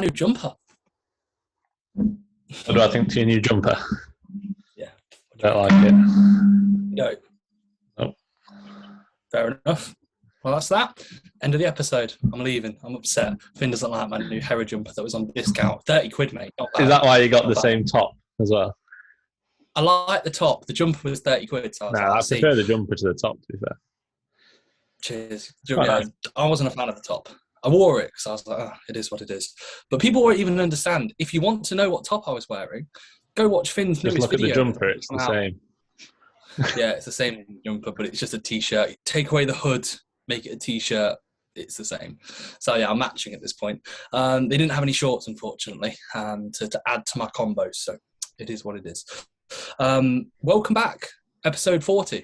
new jumper. What do I think to your new jumper? Yeah. I don't like it. No. Oh. Fair enough. Well, that's that. End of the episode. I'm leaving. I'm upset. Finn doesn't like my new Hera jumper that was on discount. 30 quid, mate. Not bad. Is that why you got Not the bad. same top as well? I like the top. The jumper was 30 quid. So I was No, like, I prefer the jumper to the top, to be fair. Cheers. Oh, Yeah, nice. I wasn't a fan of the top. I wore it because I was like, oh, it is what it is. But people won't even understand. If you want to know what top I was wearing, go watch Finn's Just newest look at the video. jumper, it's the same. Yeah, it's the same jumper, but it's just a t-shirt. Take away the hood, make it a t-shirt. It's the same. So yeah, I'm matching at this point. They didn't have any shorts, unfortunately, to add to my combos. So it is what it is. Welcome back, episode 40,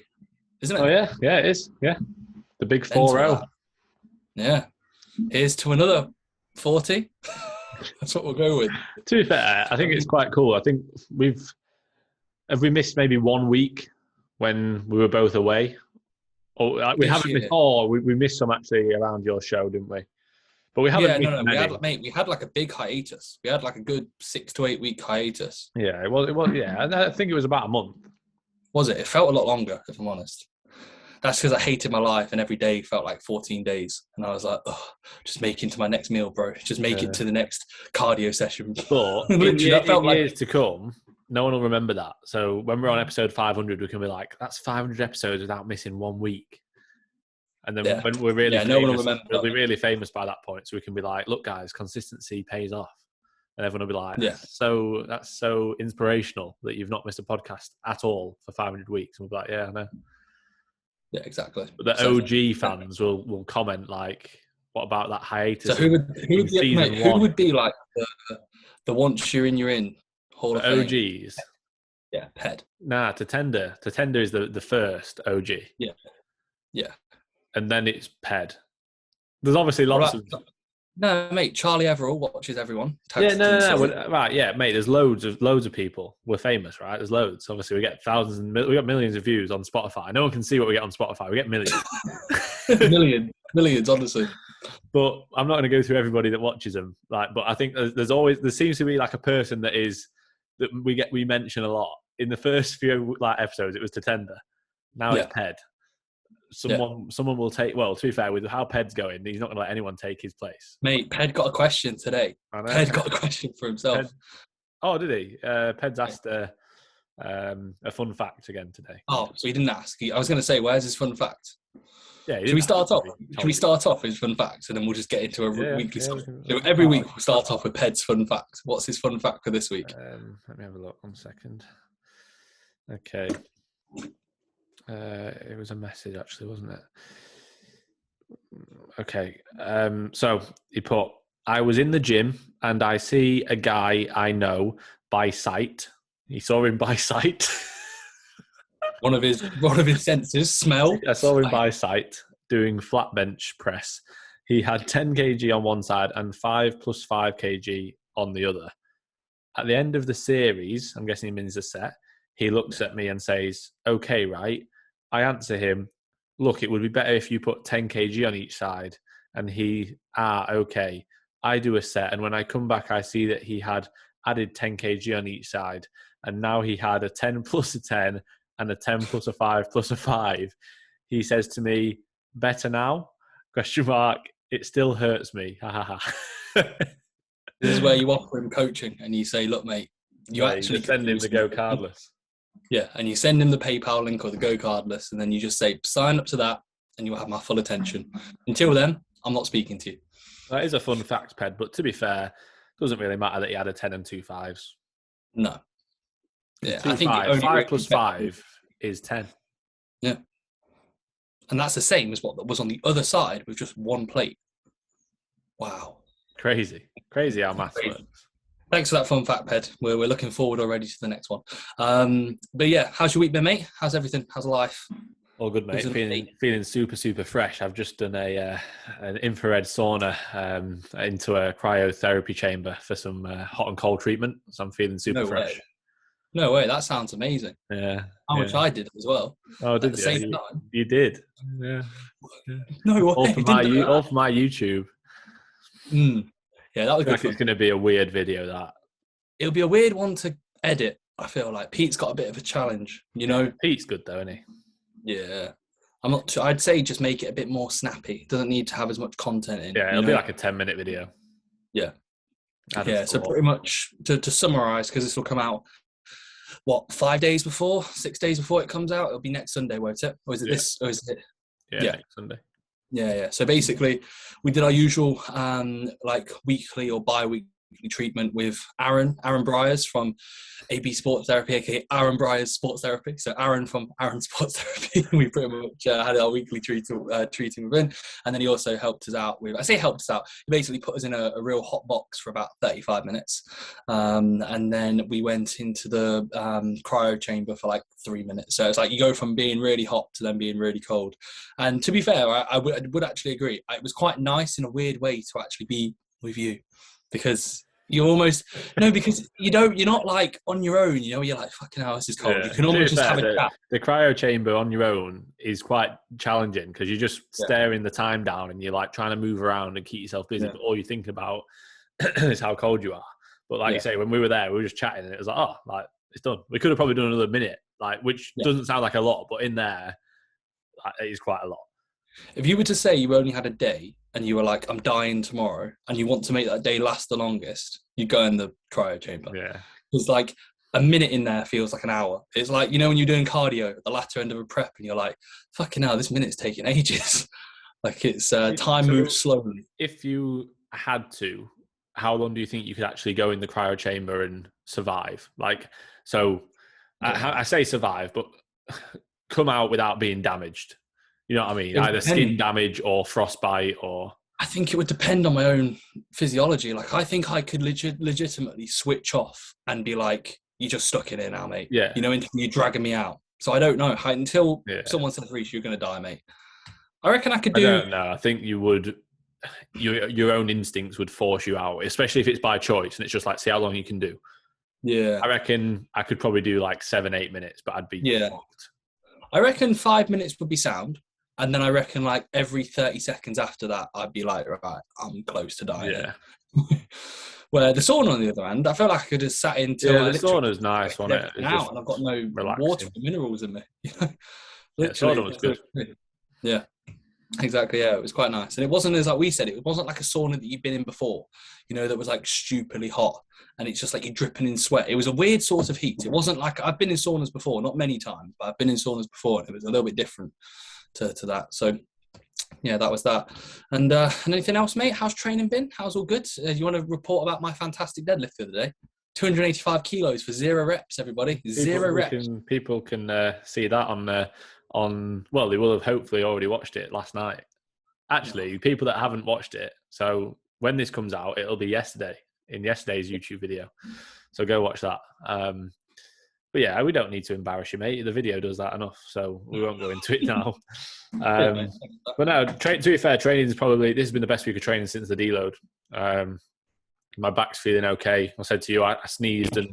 isn't it? Oh yeah, yeah, it is. Yeah, the big 4-0. Yeah, here's to another 40. That's what we'll go with. To be fair, I think it's quite cool. I think we missed maybe 1 week when we were both away. Or we haven't missed. Oh, we missed some actually around your show, didn't we? But we haven't. Yeah, no. We had like a big hiatus. We had like a good 6 to 8 week hiatus. Yeah, it was. Yeah, and I think it was about a month. Was it? It felt a lot longer, if I'm honest. That's because I hated my life, and every day felt like 14 days. And I was like, oh, just make it to my next meal, bro. Just make it to the next cardio session. But in years to come, no one will remember that. So when we're on episode 500, we can be like, that's 500 episodes without missing 1 week. And then when we're really famous, no one will remember. We'll be really famous by that point. So we can be like, look, guys, consistency pays off. And everyone will be like, so that's so inspirational that you've not missed a podcast at all for 500 weeks. And we'll be like, yeah, I know. Yeah, exactly. But the OG fans will comment like, what about that hiatus? So who would be like the once you're in Hall of Fame? OGs? Yeah, Ped. Nah, Tatender. Tatender is the first OG. Yeah. Yeah. And then it's Ped. There's obviously lots of... No, mate, Charlie Everall watches everyone. Yeah, no. Right, yeah, mate, there's loads of people. We're famous, right? There's loads. Obviously, we get we got millions of views on Spotify. No one can see what we get on Spotify. We get millions. millions, honestly. But I'm not going to go through everybody that watches them. But I think there seems to be like a person that we mention a lot. In the first few episodes, it was Tatender. Now it's Ped. Someone will take. Well, to be fair, with how Ped's going, he's not going to let anyone take his place. Mate, Ped got a question today. Ped got a question for himself. Oh, did he? Ped's asked a fun fact again today. Oh, so he didn't ask. I was going to say, where's his fun fact? Yeah. Should we start off? Should we start off with his fun facts, and then we'll just get into a weekly stuff? So every week we'll start off with Ped's fun fact. What's his fun fact for this week? Let me have a look. 1 second. Okay. It was a message, actually, wasn't it? Okay. So he put, I was in the gym and I see a guy I know by sight. He saw him by sight. one of his senses, smell. I saw him by sight doing flat bench press. He had 10 kg on one side and 5 + 5 kg on the other. At the end of the series, I'm guessing he means the set, he looks at me and says, okay, right? I answer him, look, it would be better if you put 10 kg on each side. And he, okay. I do a set. And when I come back, I see that he had added 10 kg on each side. And now he had a 10 + a 10 and a 10 + a 5 + a 5. He says to me, better now? ? It still hurts me. Ha ha ha. This is where you offer him coaching and you say, look, mate, you actually send him to go cardless. Yeah, and you send him the PayPal link or the Go Cardless, and then you just say, sign up to that, and you'll have my full attention. Until then, I'm not speaking to you. That is a fun fact, Ped, but to be fair, it doesn't really matter that he had a 10 and 2 5s. No. Yeah, I think 5 + 5 is 10. Yeah. And that's the same as what was on the other side with just one plate. Wow. Crazy how math works. Thanks for that fun fact, Ped. We're looking forward already to the next one. But yeah, how's your week been, mate? How's everything? How's life? All good, mate. Feeling super, super fresh. I've just done an infrared sauna into a cryotherapy chamber for some hot and cold treatment. So I'm feeling super fresh. No way. That sounds amazing. Yeah. How much I did as well. Oh, did you? At the same time. You did. Yeah. No way. All for my YouTube. Yeah, that was I feel good like fun. it's going to be a weird video, that. It'll be a weird one to edit, I feel like. Pete's got a bit of a challenge, you know? Pete's good though, isn't he? Yeah. I'm not too, I'd say just make it a bit more snappy. It doesn't need to have as much content in. Yeah, it'll be like a 10-minute video. Yeah. I'd Yeah, have so thought. pretty much to summarize, because this will come out, 5 days before, 6 days before it comes out? It'll be next Sunday, won't it? Or is it this? Or is it? Yeah, next Sunday. Yeah. So basically, we did our usual like weekly or bi-weekly treatment with Aaron Bryars from AB Sports Therapy, aka Aaron Bryars Sports Therapy. So Aaron from Aaron Sports Therapy. We pretty much had our weekly treating with him, and then he also helped us out with. I say helped us out. He basically put us in a real hot box for about 35 minutes, and then we went into the cryo chamber for like 3 minutes. So it's like you go from being really hot to then being really cold. And to be fair, I would actually agree. It was quite nice in a weird way to actually be with you, because you almost because you're not like on your own, you're like, fucking hell, this is cold. You can almost just have a chat. The cryo chamber on your own is quite challenging, because you're just staring the time down and you're like trying to move around and keep yourself busy, but all you think about is how cold you are. But like you say, when we were there, we were just chatting and it was like, oh, like it's done. We could have probably done another minute, like, which doesn't sound like a lot, but in there, like, it is quite a lot. If you were to say you only had a day and you were like, I'm dying tomorrow, and you want to make that day last the longest, you go in the cryo chamber. Yeah. It's like a minute in there feels like an hour. It's like, when you're doing cardio at the latter end of a prep and you're like, fucking hell, this minute's taking ages. Like it's time moves slowly. If you had to, how long do you think you could actually go in the cryo chamber and survive? Like, so I say survive, but come out without being damaged. You know what I mean? Either skin damage or frostbite or... I think it would depend on my own physiology. Like, I think I could legitimately switch off and be like, you just stuck it in now, mate. Yeah. Until you're dragging me out. So I don't know. Until someone says, Reece, you're going to die, mate. I reckon I could do... I don't know. I think you would... Your own instincts would force you out, especially if it's by choice and it's just like, see how long you can do. Yeah. I reckon I could probably do like 7-8 minutes, but I'd be fucked. I reckon 5 minutes would be sound. And then I reckon like every 30 seconds after that, I'd be like, right, I'm close to dying. Yeah. Where the sauna, on the other hand, I feel like I could have sat in till the sauna's nice, wasn't it? Now, and I've got no water or minerals in me. Literally, sauna was good. Yeah, exactly. Yeah, it was quite nice. And it wasn't, as like we said, it wasn't like a sauna that you've been in before, that was like stupidly hot. And it's just like you're dripping in sweat. It was a weird sort of heat. It wasn't like, I've been in saunas before, not many times, but I've been in saunas before, and it was a little bit different to that. So yeah, that was that. And anything else, mate? How's training been? How's all good? You want to report about my fantastic deadlift the other day? 285 kilos for 0 reps, everybody. Zero reps. People can see that on well, they will have hopefully already watched it last night. Actually, people that haven't watched it, so when this comes out, it'll be in yesterday's YouTube video. So go watch that. But yeah, we don't need to embarrass you, mate. The video does that enough, so we won't go into it now. But no, to be fair, training is probably, this has been the best week of training since the deload. My back's feeling okay. I said to you, I sneezed and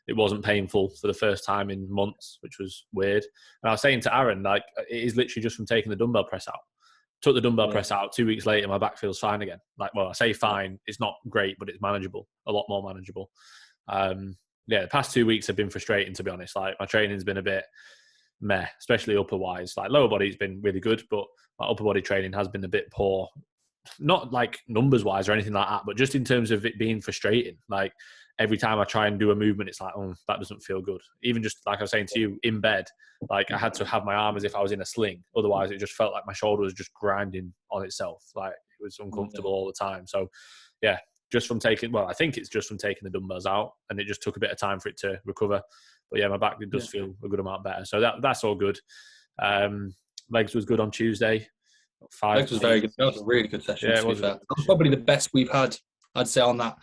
it wasn't painful for the first time in months, which was weird. And I was saying to Aaron, like, it is literally just from taking the dumbbell press out. Took the dumbbell press out, 2 weeks later, my back feels fine again. Like, well, I say fine, it's not great, but it's manageable, a lot more manageable. Yeah, the past 2 weeks have been frustrating, to be honest. Like, my training's been a bit meh, especially upper wise. Like, lower body's been really good, but my upper body training has been a bit poor. Not like numbers wise or anything like that, but just in terms of it being frustrating. Like, every time I try and do a movement, it's like, oh, that doesn't feel good. Even just like I was saying to you, in bed, like, I had to have my arm as if I was in a sling. Otherwise, it just felt like my shoulder was just grinding on itself. Like, it was uncomfortable all the time. So, yeah, just from taking, well, I think it's just from taking the dumbbells out, and it just took a bit of time for it to recover. But yeah, my back does feel a good amount better. So that's all good. Legs was good on Tuesday. Legs was very good. That was a really good session. Yeah, to be fair. That was probably the best we've had, I'd say, on that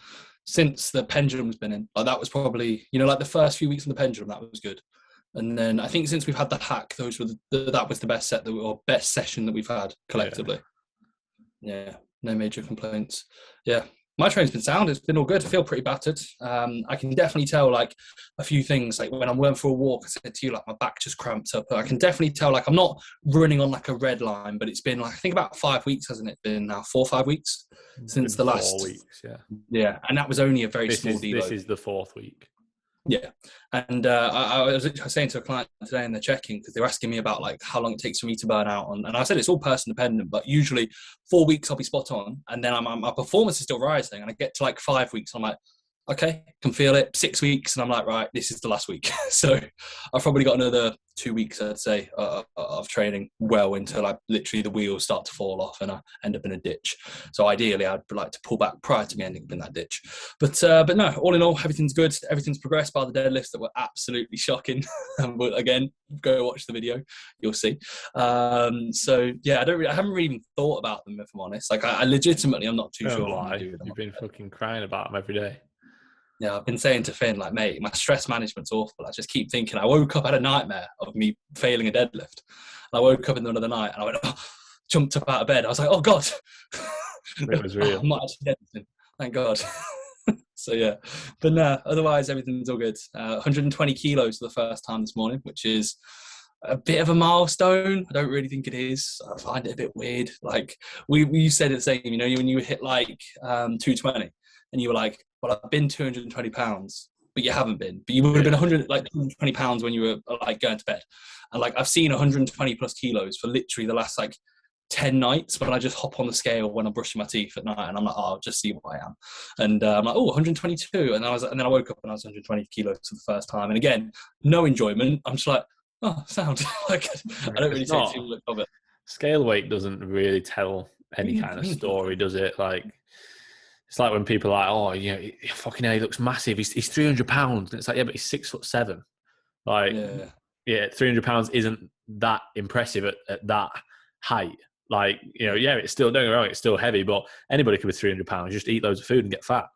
since the pendulum's been in. Like, that was probably, like the first few weeks on the pendulum, that was good. And then I think since we've had the hack, those were that was the best set or best session that we've had collectively. Yeah, no major complaints. Yeah. My training's been sound. It's been all good. I feel pretty battered. I can definitely tell like a few things. Like when I'm going for a walk, I said to you, like my back just cramps up. I can definitely tell like I'm not running on like a red line, but it's been like I think about 5 weeks, hasn't it? Been now 4 or 5 weeks since the last 4 weeks. Yeah. Yeah, and that was only a very small deload. This is the 4th week. Yeah, and I was saying to a client today, and they're checking because they're asking me about like how long it takes for me to burn out, and I said it's all person dependent, but usually 4 weeks I'll be spot on, and then my performance is still rising, and I get to like 5 weeks, and I'm like, okay, can feel it. 6 weeks, and I'm like, right, this is the last week. So I've probably got another 2 weeks, I'd say, of training well into like literally the wheels start to fall off and I end up in a ditch. So ideally, I'd like to pull back prior to me ending up in that ditch. But no, all in all, everything's good. Everything's progressed by the deadlifts that were absolutely shocking. But again, go watch the video, you'll see. So yeah, I haven't really even thought about them, if I'm honest. Like I legitimately, I'm not too sure what I'm gonna do with them. You've been fucking crying about them every day. Yeah, I've been saying to Finn, like, mate, my stress management's awful. I just keep thinking. I woke up, I had a nightmare of me failing a deadlift. And I woke up in the middle of the night and I went, jumped up out of bed. I was like, oh, God. It was real. I'm not actually deadlifting. Thank God. So, yeah. But no, otherwise, everything's all good. 120 kilos for the first time this morning, which is a bit of a milestone. I don't really think it is. I find it a bit weird. Like, we said the same, you know, when you hit like 220 and you were like, well, I've been 220 pounds, but you haven't been. But you would have been 220 pounds when you were like going to bed. And like I've seen 120 plus kilos for literally the last like 10 nights when I just hop on the scale when I'm brushing my teeth at night, and I'm like, oh, I'll just see what I am. And I'm like, oh, 122. And then I woke up and I was 120 kilos for the first time. And again, no enjoyment. I'm just like, oh, sound. Like I don't really take too much of it. Scale weight doesn't really tell any kind of story, does it? Like, it's like when people are like, oh, you know, fucking hell, he looks massive. He's 300 pounds. And it's like, yeah, but he's 6'7". Like, yeah 300 pounds isn't that impressive at that height. Like, you know, yeah, it's still, don't get me wrong, it's still heavy, but anybody can be 300 pounds. Just eat loads of food and get fat.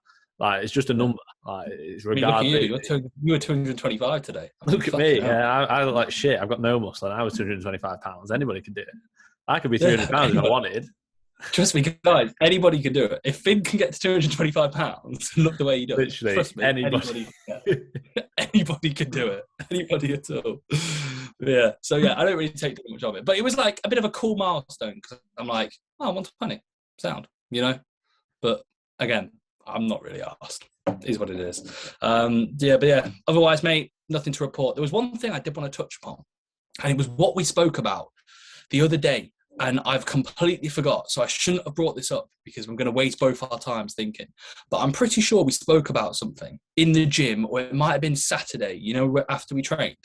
Like, it's just a number. Like, it's regardless. I mean, look at you. You were 225 today. Look at me. Yeah, I look like shit. I've got no muscle, and I was 225 pounds. Anybody could do it. I could be 300 pounds if I wanted. Trust me, guys, anybody can do it. If Finn can get to 225 pounds, look the way he does. Literally, trust me, anybody can do it. Anybody at all. Yeah. So yeah, I don't really take too much of it, but it was like a bit of a cool milestone because I'm like, oh, 120, sound, you know. But again, I'm not really asked. It is what it is. Yeah. Otherwise, mate, nothing to report. There was one thing I did want to touch upon, and it was what we spoke about the other day. And I've completely forgot, so I shouldn't have brought this up because I'm going to waste both our times thinking. But I'm pretty sure we spoke about something in the gym, or it might have been Saturday, you know, after we trained.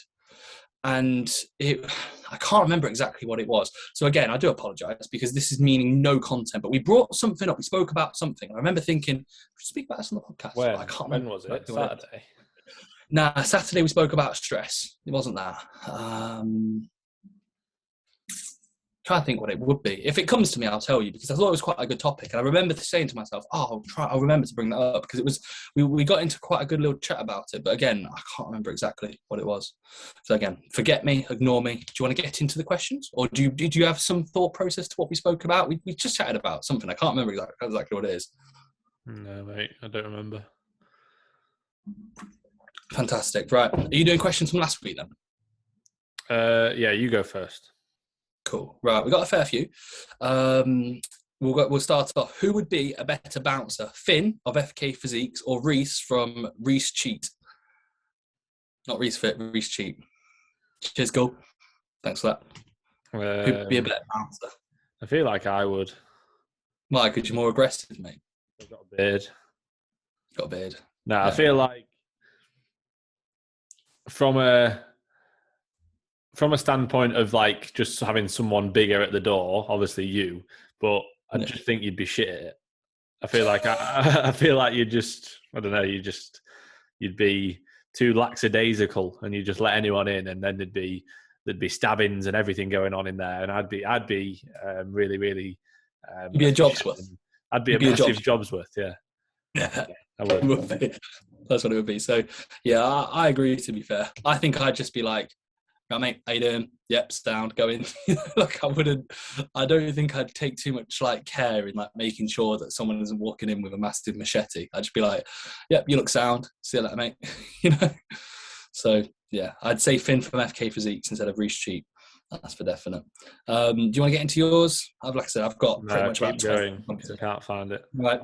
And I can't remember exactly what it was. So again, I do apologise because this is meaning no content. But we brought something up. We spoke about something. I remember thinking, we should speak about this on the podcast. When? I can't When remember. was it? Saturday? Nah, Saturday we spoke about stress. It wasn't that. Try to think what it would be. If it comes to me, I'll tell you because I thought it was quite a good topic. And I remember saying to myself, oh, I'll remember to bring that up because it was, we got into quite a good little chat about it. But again, I can't remember exactly what it was. So again, forget me, ignore me. Do you want to get into the questions? Or do you have some thought process to what we spoke about? We just chatted about something. I can't remember exactly what it is. No, mate, I don't remember. Fantastic. Right. Are you doing questions from last week then? Yeah, you go first. Cool. Right, we've got a fair few. We'll start off. Who would be a better bouncer, Finn of fkphysiques or Reece from Reece Cheat? Not Reece Fit, Reece Cheat. Cheers, go. Thanks for that. Who would be a better bouncer? I feel like I would. Why? Because you're more aggressive, mate. I've got a beard. Got a beard. No, yeah. I feel like from a standpoint of like just having someone bigger at the door, obviously you, but I just think you'd be shit at it. I feel like I feel like you'd just, I don't know, you'd be too lackadaisical and you just let anyone in, and then there'd be stabbings and everything going on in there, and I'd be really really. You'd be a Jobsworth. I'd be a massive Jobsworth. Yeah. Yeah, I would. That's what it would be. So yeah, I agree. To be fair, I think I'd just be like Right, mate, how you doing? Yep, sound, going. Like I don't think I'd take too much like care in like making sure that someone isn't walking in with a massive machete. I'd just be like, yep, you look sound. See you later, mate. You know? So yeah, I'd say Finn from FK Physiques instead of Reece Cheap. That's for definite. Do you want to get into yours? Like I said, I've got pretty much about 20. I can't find it. Right,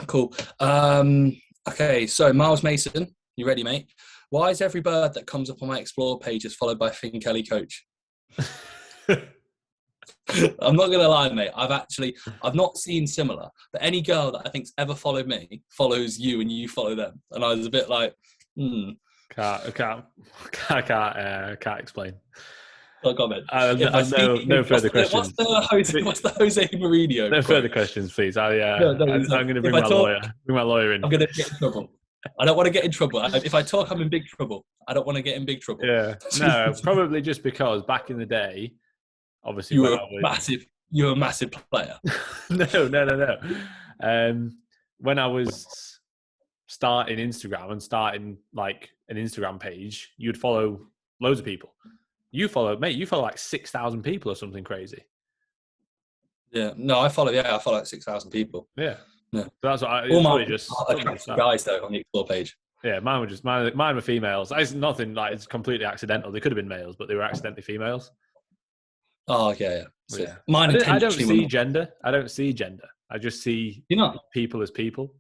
cool. Okay, so Miles Mason, you ready, mate? Why is every bird that comes up on my Explore page is followed by Finn Kelly Coach? I'm not gonna lie, mate. I've not seen similar, but any girl that I think's ever followed me follows you, and you follow them. And I was a bit like, Can't explain. No comment. No further questions. What's the Jose Mourinho? No further questions, please. I'm going to bring my lawyer in. I'm going to get in trouble. I don't want to get in trouble. If I talk, I'm in big trouble. I don't want to get in big trouble. Yeah. No, probably just because back in the day, obviously, you were a massive player. No. When I was starting Instagram and starting like an Instagram page, you'd follow loads of people. You follow like 6,000 people or something crazy. Yeah. No, I follow like 6,000 people. Yeah. No. So that's what guys though on the Explore page. Yeah, mine were females. It's nothing like it's completely accidental. They could have been males, but they were accidentally females. Oh yeah. So yeah. Mine I don't see gender. I don't see gender. I just see people as people.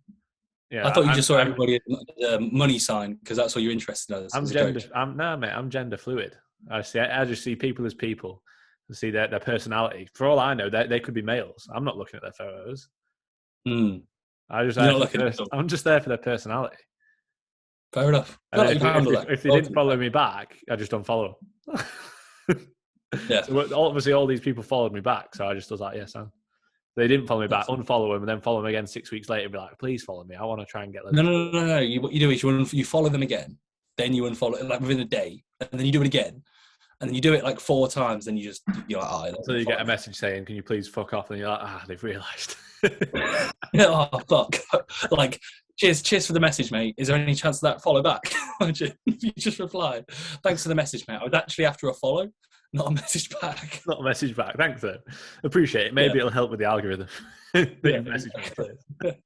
Yeah, I thought you just saw everybody as a money sign because that's what you're interested in. I'm gender fluid. I just see people as people and see their personality. For all I know, they could be males. I'm not looking at their photos. I'm just there for their personality. Fair enough. If they didn't follow me back, I just unfollow. Yeah. So obviously, all these people followed me back, so I just was like, yes, they didn't follow me back, unfollow them, and then follow them again 6 weeks later and be like, please follow me. I want to try and get them. No. What you do is you follow them again, then you unfollow like within a day, and then you do it again. And then you do it like 4 times, then you're like, so you get a message saying, can you please fuck off? And you're like, they've realised. Oh, fuck. Like, cheers for the message, mate. Is there any chance of that follow back? You just replied, thanks for the message, mate. I was actually after a follow, not a message back. Not a message back. Thanks, though. Appreciate it. Maybe it'll help with the algorithm. Message back.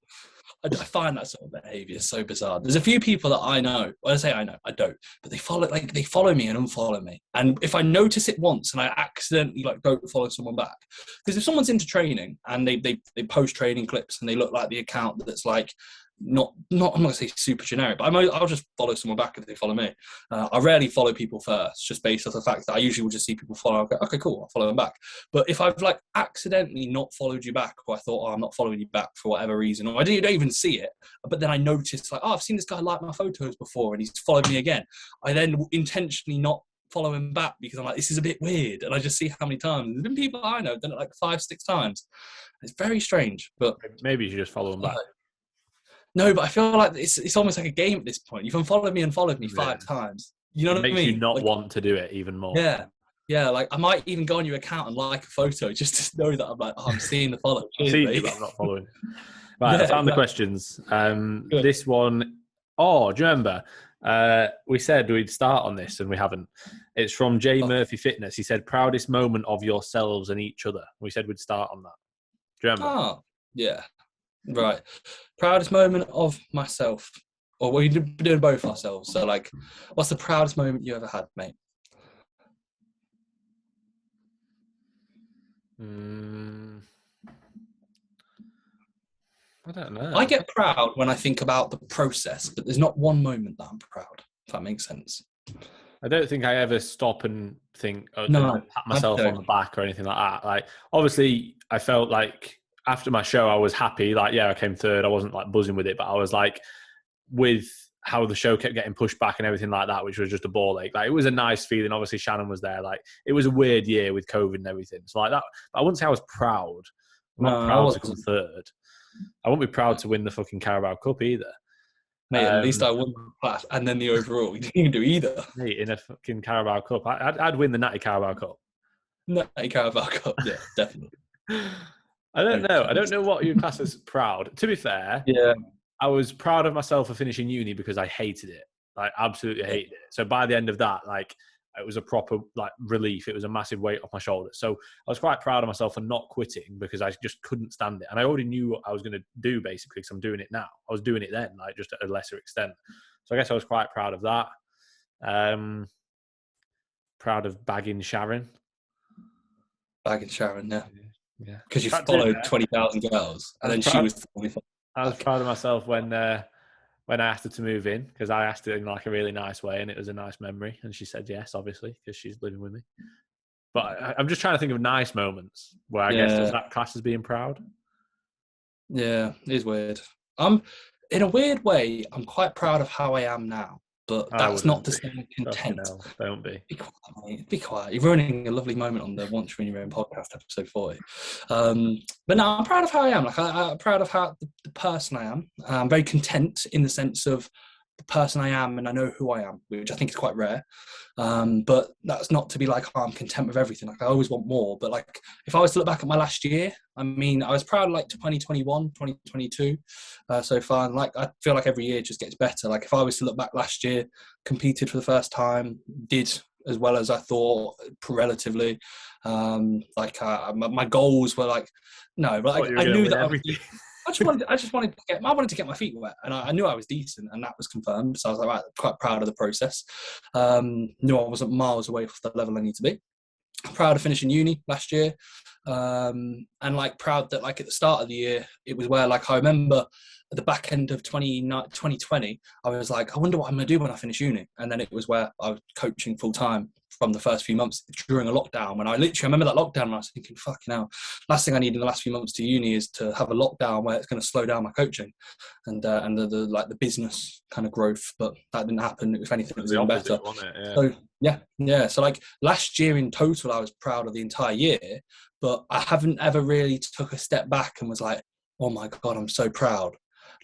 I find that sort of behaviour so bizarre. There's a few people that I know. Well, I say I know, I don't, but they follow me and unfollow me. And if I notice it once and I accidentally don't follow someone back, because if someone's into training and they post training clips and they look like the account that's like not I'm not gonna say super generic, but I'll just follow someone back if they follow me. I rarely follow people first, just based off the fact that I usually will just see people follow. I'll go, okay, cool, I'll follow them back. But if I've accidentally not followed you back, or I thought, I'm not following you back for whatever reason, or I don't even see it, but then I notice I've seen this guy like my photos before and he's followed me again. I then intentionally not follow him back because I'm like, this is a bit weird, and I just see how many times. There's been people I know done it 5-6 times. It's very strange, but maybe you should just follow them back. No, but I feel like it's almost like a game at this point. You've unfollowed me 5 times. You know what I mean? Makes you not want to do it even more. Yeah. Like I might even go on your account and like a photo just to know that I'm seeing the follow. I'm seeing you, but I'm not following. Right, I found the questions. This one. Oh, do you remember? We said we'd start on this and we haven't. It's from J Murphy Fitness. He said, "Proudest moment of yourselves and each other." We said we'd start on that. Do you remember? Oh, yeah. Right. Proudest moment of myself. Or we're doing both ourselves. So what's the proudest moment you ever had, mate? I don't know. I get proud when I think about the process, but there's not one moment that I'm proud, if that makes sense. I don't think I ever stop and think, pat myself on the back or anything like that. Obviously, I felt like after my show, I was happy. I came third. I wasn't buzzing with it, but I was with how the show kept getting pushed back and everything like that, which was just a ball ache. It was a nice feeling. Obviously, Shannon was there. It was a weird year with COVID and everything. So that, but I wouldn't say I was proud. I'm not proud to come third. I wouldn't be proud to win the fucking Carabao Cup either. Mate, at least I won the class and then the overall. We didn't even do either. Mate, in a fucking Carabao Cup. I'd win the Natty Carabao Cup. Natty Carabao Cup, yeah, definitely. I don't know. I don't know what you class as proud. To be fair, I was proud of myself for finishing uni because I hated it. Absolutely hated it. So by the end of that, it was a proper like relief. It was a massive weight off my shoulders. So I was quite proud of myself for not quitting because I just couldn't stand it. And I already knew what I was going to do basically because I'm doing it now. I was doing it then, like just at a lesser extent. So I guess I was quite proud of that. Proud of bagging Sharon. Bagging Sharon, yeah. Yeah. Because you followed 20,000 girls and then she was 25. I was proud of myself when I asked her to move in because I asked her in like a really nice way and it was a nice memory and she said yes, obviously, because she's living with me. But I'm just trying to think of nice moments where I guess does that class as being proud? Yeah, it is weird. In a weird way, I'm quite proud of how I am now, but that's not to say I'm content. Don't be. Be quiet, mate. Be quiet. You're ruining a lovely moment on the Once You're in Your Own podcast, episode 40. But no, I'm proud of how I am. Like, I'm proud of how the person I am. I'm very content in the sense of the person I am and I know who I am, which I think is quite rare. But that's not to be like, oh, I'm content with everything. Like, I always want more. But like, if I was to look back at my last year, I mean, I was proud of like 2021, 2022 so far. And like, I feel like every year just gets better. Like, if I was to look back last year, competed for the first time, did as well as I thought relatively. My goals were like, no, but like, I knew that everything. I just wanted to get my feet wet, and I knew I was decent, and that was confirmed. So I was like, right, quite proud of the process. Knew I wasn't miles away from the level I need to be. Proud of finishing uni last year, and like proud that like at the start of the year, it was where like I remember at the back end of 2020, I was like, I wonder what I'm going to do when I finish uni. And then it was where I was coaching full time from the first few months during a lockdown. When I remember that lockdown, and I was thinking, fucking hell, last thing I need in the last few months to uni is to have a lockdown where it's going to slow down my coaching and the business kind of growth. But that didn't happen. If anything, it was even better. So yeah. So like last year in total, I was proud of the entire year, but I haven't ever really took a step back and was like, oh my God, I'm so proud.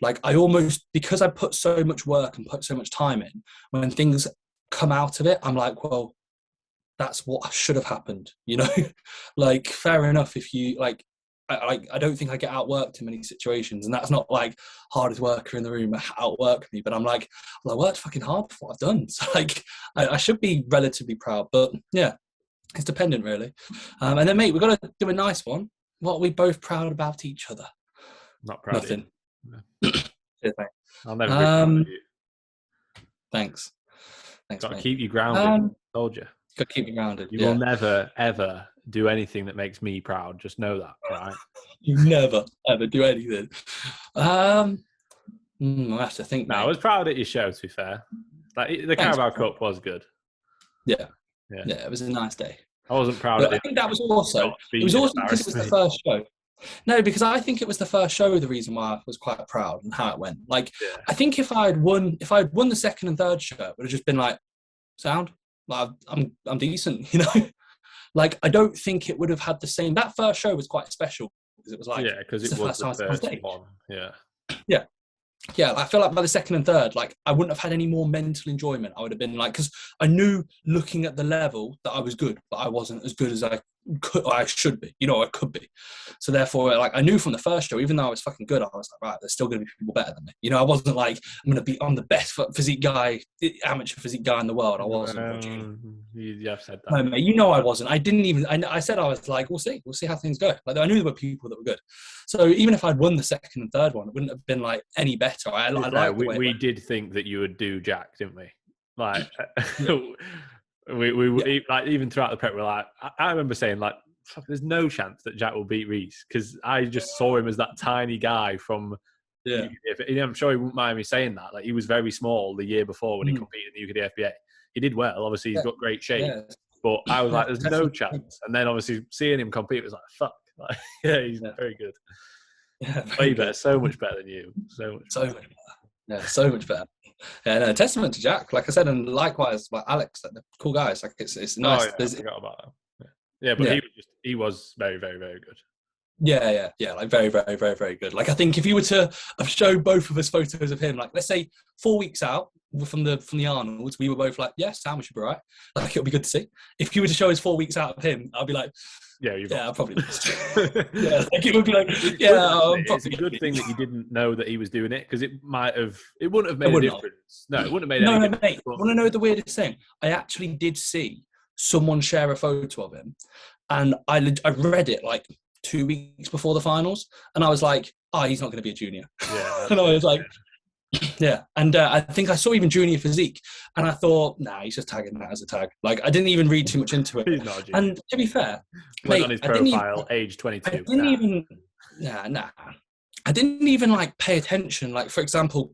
Like I almost, because I put so much work and put so much time in, when things come out of it, I'm like, well, that's what should have happened, you know? Like, fair enough if you, like, I don't think I get outworked in many situations, and that's not like hardest worker in the room outwork me, but I'm like, well, I worked fucking hard for what I've done. So like, I should be relatively proud, but yeah, it's dependent really. And then mate, we've got to do a nice one. What are we both proud about each other? Not proud Nothing. of you. Cheers, mate. I'll never be proud of you. Thanks, got to mate. keep you grounded. Told you. Got to keep you grounded. You will never, ever do anything that makes me proud. Just know that, right? You never, ever do anything. I have to think. No, I was proud at your show, to be fair. Like, the Carabao Cup was good. Yeah, it was a nice day. I wasn't proud of it. I think that was also, it was also because it was the first show. No, because I think it was the first show, the reason why I was quite proud and how it went. Like, I think if I'd won the second and third show, it would have just been like, sound, like, I'm decent, you know? Like, I don't think it would have had the same. That first show was quite special because it was like, because it was the first one. Yeah, I feel like by the second and third, like, I wouldn't have had any more mental enjoyment. I would have been like, because I knew looking at the level that I was good, but I wasn't as good as I should be, you know, I could be. So therefore, like, I knew from the first show, even though I was fucking good, I was like, right, there's still going to be people better than me. You know, I wasn't like, I'm the best physique guy, amateur physique guy in the world. I wasn't. You have said that. No, mate, you know I wasn't. I didn't even, I said I was like, we'll see how things go. Like, I knew there were people that were good. So even if I'd won the second and third one, it wouldn't have been like any better. We did think that you would do Jack, didn't we? Like, we like, even throughout the prep, we're like, I remember saying like, fuck, there's no chance that Jack will beat Reece, because I just saw him as that tiny guy from. Yeah, I'm sure he wouldn't mind me saying that. Like, he was very small the year before when he competed in the UKDFBA. He did well. Obviously, he's got great shape, but I was like, there's no chance. And then obviously seeing him compete was like, fuck, like, he's very good. Yeah, way better, so much better than you. So much better. Yeah, so much better. Yeah, no, testament to Jack, like I said, and likewise, like Alex, like, the cool guys. Like, it's nice. I forgot about that. Yeah, but he was very, very, very good. Yeah, like very, very, very, very good. Like, I think if you were to have showed both of us photos of him, like, let's say 4 weeks out, from the Arnolds, we were both like, yeah, Sam should be right. Like, it'll be good to see. If you were to show us 4 weeks out of him, I'd be like, yeah, I'll probably missed. Yeah, like it would be like, it's a good thing that you didn't know that he was doing it, because it wouldn't have made a difference. No, it wouldn't have made any difference. Mate, want to know the weirdest thing? I actually did see someone share a photo of him, and I read it like 2 weeks before the finals, and I was like, oh, he's not going to be a junior. Yeah, and I was like, yeah. And I think I saw even junior physique, and I thought, nah, he's just tagging that as a tag. Like, I didn't even read too much into it. He's not a junior. And to be fair, went on his profile, age 22. I didn't even, I didn't even like pay attention. Like, for example,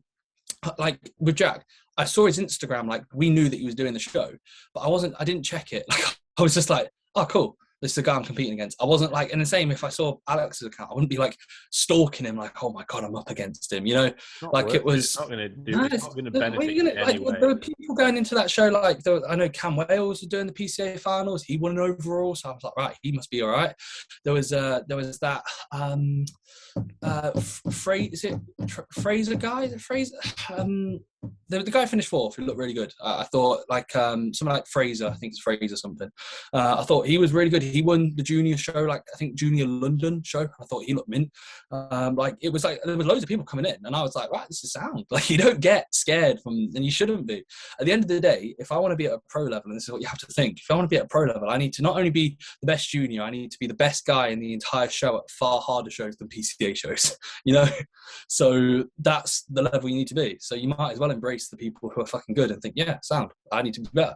like with Jack, I saw his Instagram. Like, we knew that he was doing the show, but I didn't check it. Like, I was just like, oh, cool. This is the guy I'm competing against. I wasn't like, and the same if I saw Alex's account, I wouldn't be like stalking him, like, oh my God, I'm up against him, you know? Like, it was. It's not going to do. It's not going to benefit you anyway. There were people going into that show, like, I know Cam Wales was doing the PCA finals. He won an overall, so I was like, right, he must be all right. There was that Fraser guy? Is it Fraser? The guy finished fourth, who looked really good. I thought, like, someone like Fraser, I think it's Fraser something. I thought he was really good. He won the junior show, like, I think junior London show. I thought he looked mint. Like, it was like, there was loads of people coming in, and I was like, right, this is sound. Like, you don't get scared from, and you shouldn't be. At the end of the day, if I want to be at a pro level, and this is what you have to think, if I want to be at a pro level, I need to not only be the best junior, I need to be the best guy in the entire show at far harder shows than PCA shows, you know? So that's the level you need to be. So you might as well embrace the people who are fucking good and think, yeah, sound, I need to be better.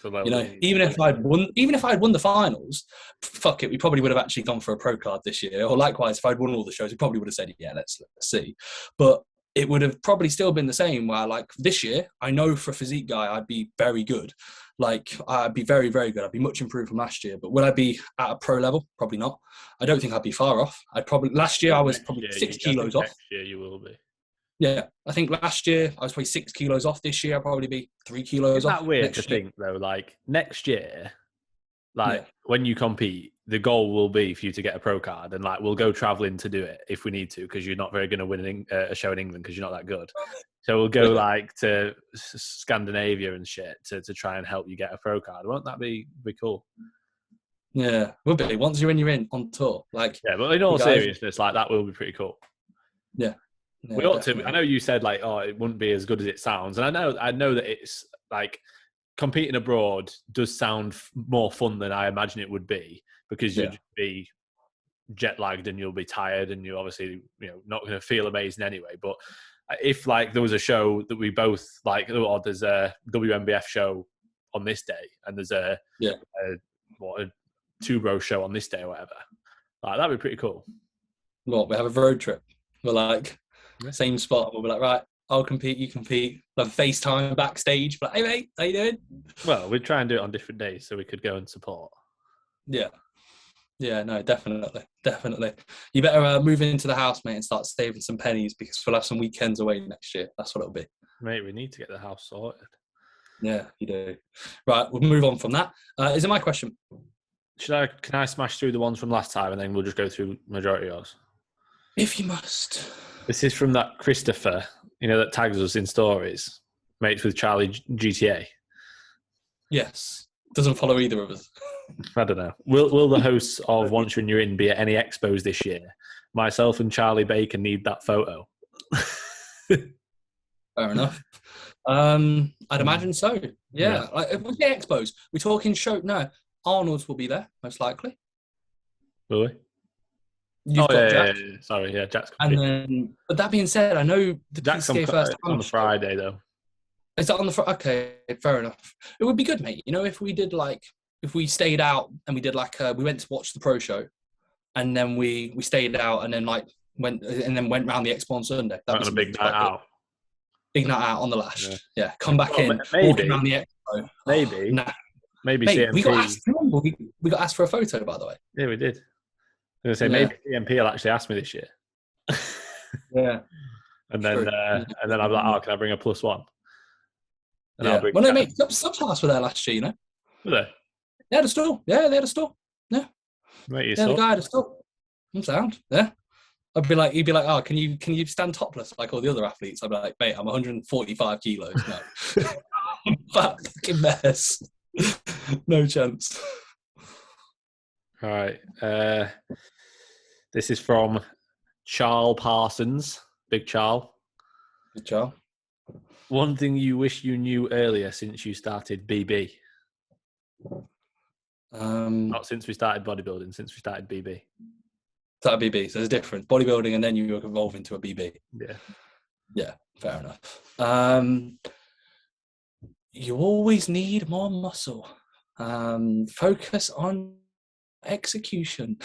You know, even if I'd won the finals, fuck it, we probably would have actually gone for a pro card this year. Or likewise, if I'd won all the shows, we probably would have said, yeah, let's see. But it would have probably still been the same, where, like, this year, I know for a physique guy, I'd be very good. Like, I'd be very, very good. I'd be much improved from last year. But would I be at a pro level? Probably not. I don't think I'd be far off. Last year I was probably 6 kilos off. Next year you will be. Yeah, I think last year I was probably 6 kilos off. This year I'll probably be 3 kilos off. Isn't that weird to think, though? Like, next year, like, when you compete, the goal will be for you to get a pro card, and, like, we'll go travelling to do it if we need to, because you're not very going to win a show in England because you're not that good. So we'll go, like, to Scandinavia and shit to try and help you get a pro card. Won't that be cool? Yeah, will be. Once you're in on tour, like. Yeah, but in all seriousness, like, that will be pretty cool. Yeah. We ought to. I know you said, like, oh, it wouldn't be as good as it sounds, and I know that it's like competing abroad does sound more fun than I imagine it would be, because you'd be jet lagged and you'll be tired, and you obviously, you know, not going to feel amazing anyway. But if, like, there was a show that we both like, or there's a WMBF show on this day, and there's a two bro show on this day or whatever, like, that'd be pretty cool. What, we have a road trip? We're like. Same spot. We'll be like, right, I'll compete, you compete. We'll have FaceTime backstage. But, hey, mate, how you doing? Well, we'd try and do it on different days so we could go and support. Yeah. Yeah, no, definitely. You better move into the house, mate, and start saving some pennies, because we'll have some weekends away next year. That's what it'll be. Mate, we need to get the house sorted. Yeah, you do. Right, we'll move on from that. Is it my question? Can I smash through the ones from last time, and then we'll just go through majority of yours? If you must. This is from that Christopher, you know, that tags us in stories, mates with Charlie GTA. Yes. Doesn't follow either of us. I don't know. Will the hosts of Once You're In be at any expos this year? Myself and Charlie Baker need that photo. Fair enough. I'd imagine so. Yeah. Like, if we get expos, we're talking show. No, Arnold's will be there, most likely. Will we? You've got Jack. Yeah. Sorry, yeah, Jack's competing. And then, but that being said, I know the Jack's PCA first on the Friday, though. Is that on the Friday? Okay, fair enough. It would be good, mate. You know, if we did, like, if we stayed out and we did, like, we went to watch the pro show, and then we stayed out and then, like, went round the expo on Sunday. That was a big night out. Big night out on the lash. Yeah, come back in, walking around the expo. Maybe. Nah. Maybe mate, CMP. We got asked for a photo, by the way. Yeah, we did. I was going to say, maybe CMP will actually ask me this year. Yeah. And then I'll be like, oh, can I bring a +1? And I'll bring mate, Subclass were there last year, you know? Were they? They had a store. Yeah, they had a store. Yeah. Right, the guy had a store. I'm sound. Yeah. I'd be like, he'd be like, oh, can you stand topless like all the other athletes? I'd be like, mate, I'm 145 kilos. No, fat fucking mess. No chance. All right. This is from Charles Parsons, Big Charles. Good job. One thing you wish you knew earlier since you started BB. Not since we started bodybuilding, since we started BB. That BB. So there's a difference. Bodybuilding, and then you evolve into a BB. Yeah. Yeah, fair enough. You always need more muscle. Focus on execution.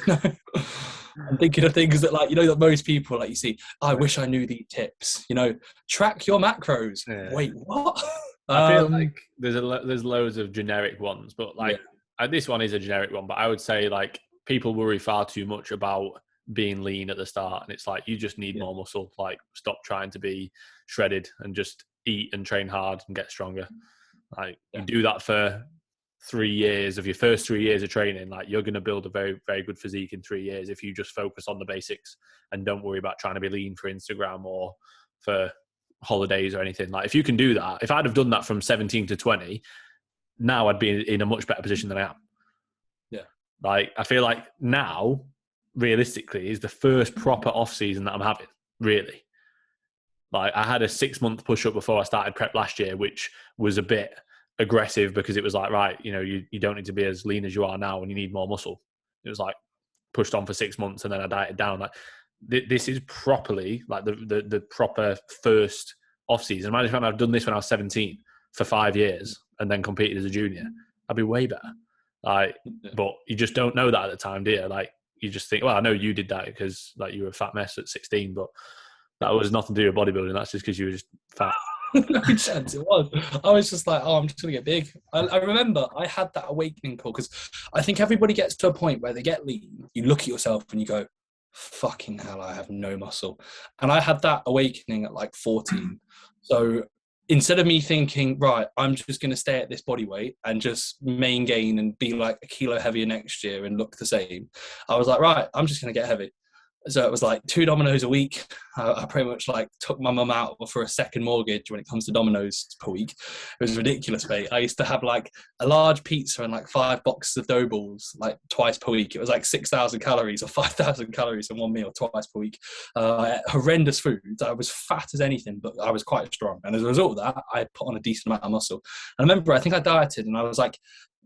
I'm thinking of things that, like, that most people, like, you see, I wish I knew these tips. Track your macros. Yeah. Wait, what? I feel like there's loads of generic ones, but like this one is a generic one. But I would say, like, people worry far too much about being lean at the start, and it's like you just need more muscle. Like, stop trying to be shredded and just eat and train hard and get stronger. Like, you do that for 3 years of your first 3 years of training, like, you're going to build a very, very good physique in 3 years if you just focus on the basics and don't worry about trying to be lean for Instagram or for holidays or anything. Like, if you can do that, if I'd have done that from 17 to 20, now I'd be in a much better position than I am. Yeah. Like, I feel like now, realistically, is the first proper off season that I'm having, really. Like, I had a 6-month push up before I started prep last year, which was a bit aggressive because it was like, right, you don't need to be as lean as you are now and you need more muscle. It was like pushed on for 6 months and then I dieted down. Like, this is properly like the proper first off season. Imagine if I'd done this when I was 17 for 5 years and then competed as a junior, I'd be way better. Like, but you just don't know that at the time, do you? Like, you just think, well, I know you did that because, like, you were a fat mess at 16, but that was nothing to do with bodybuilding. That's just because you were just fat. No chance it was. I was just like, oh, I'm just going to get big. I remember I had that awakening call because I think everybody gets to a point where they get lean. You look at yourself and you go, fucking hell, I have no muscle. And I had that awakening at like 14. So instead of me thinking, right, I'm just going to stay at this body weight and just main gain and be like a kilo heavier next year and look the same, I was like, right, I'm just going to get heavy. So it was like 2 Dominoes a week. I pretty much like took my mum out for a second mortgage when it comes to Dominoes per week. It was ridiculous, mate. I used to have like a large pizza and like 5 boxes of dough balls like twice per week. It was like 6,000 calories or 5,000 calories in one meal twice per week. Horrendous food. I was fat as anything, but I was quite strong. And as a result of that, I put on a decent amount of muscle. And I remember, I think I dieted and I was like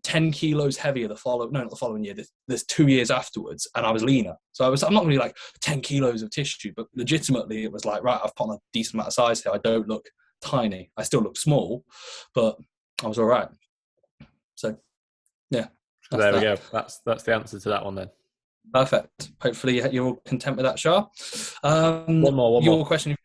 10 kilos heavier not the following year, there's 2 years afterwards, and I was leaner. So I'm not really like 10 kilos of tissue, but legitimately it was like, right, I've put on a decent amount of size here. I don't look tiny. I still look small, but I was all right. So yeah. There we go. That's the answer to that one then. Perfect. Hopefully you're all content with that, Shah. One more question.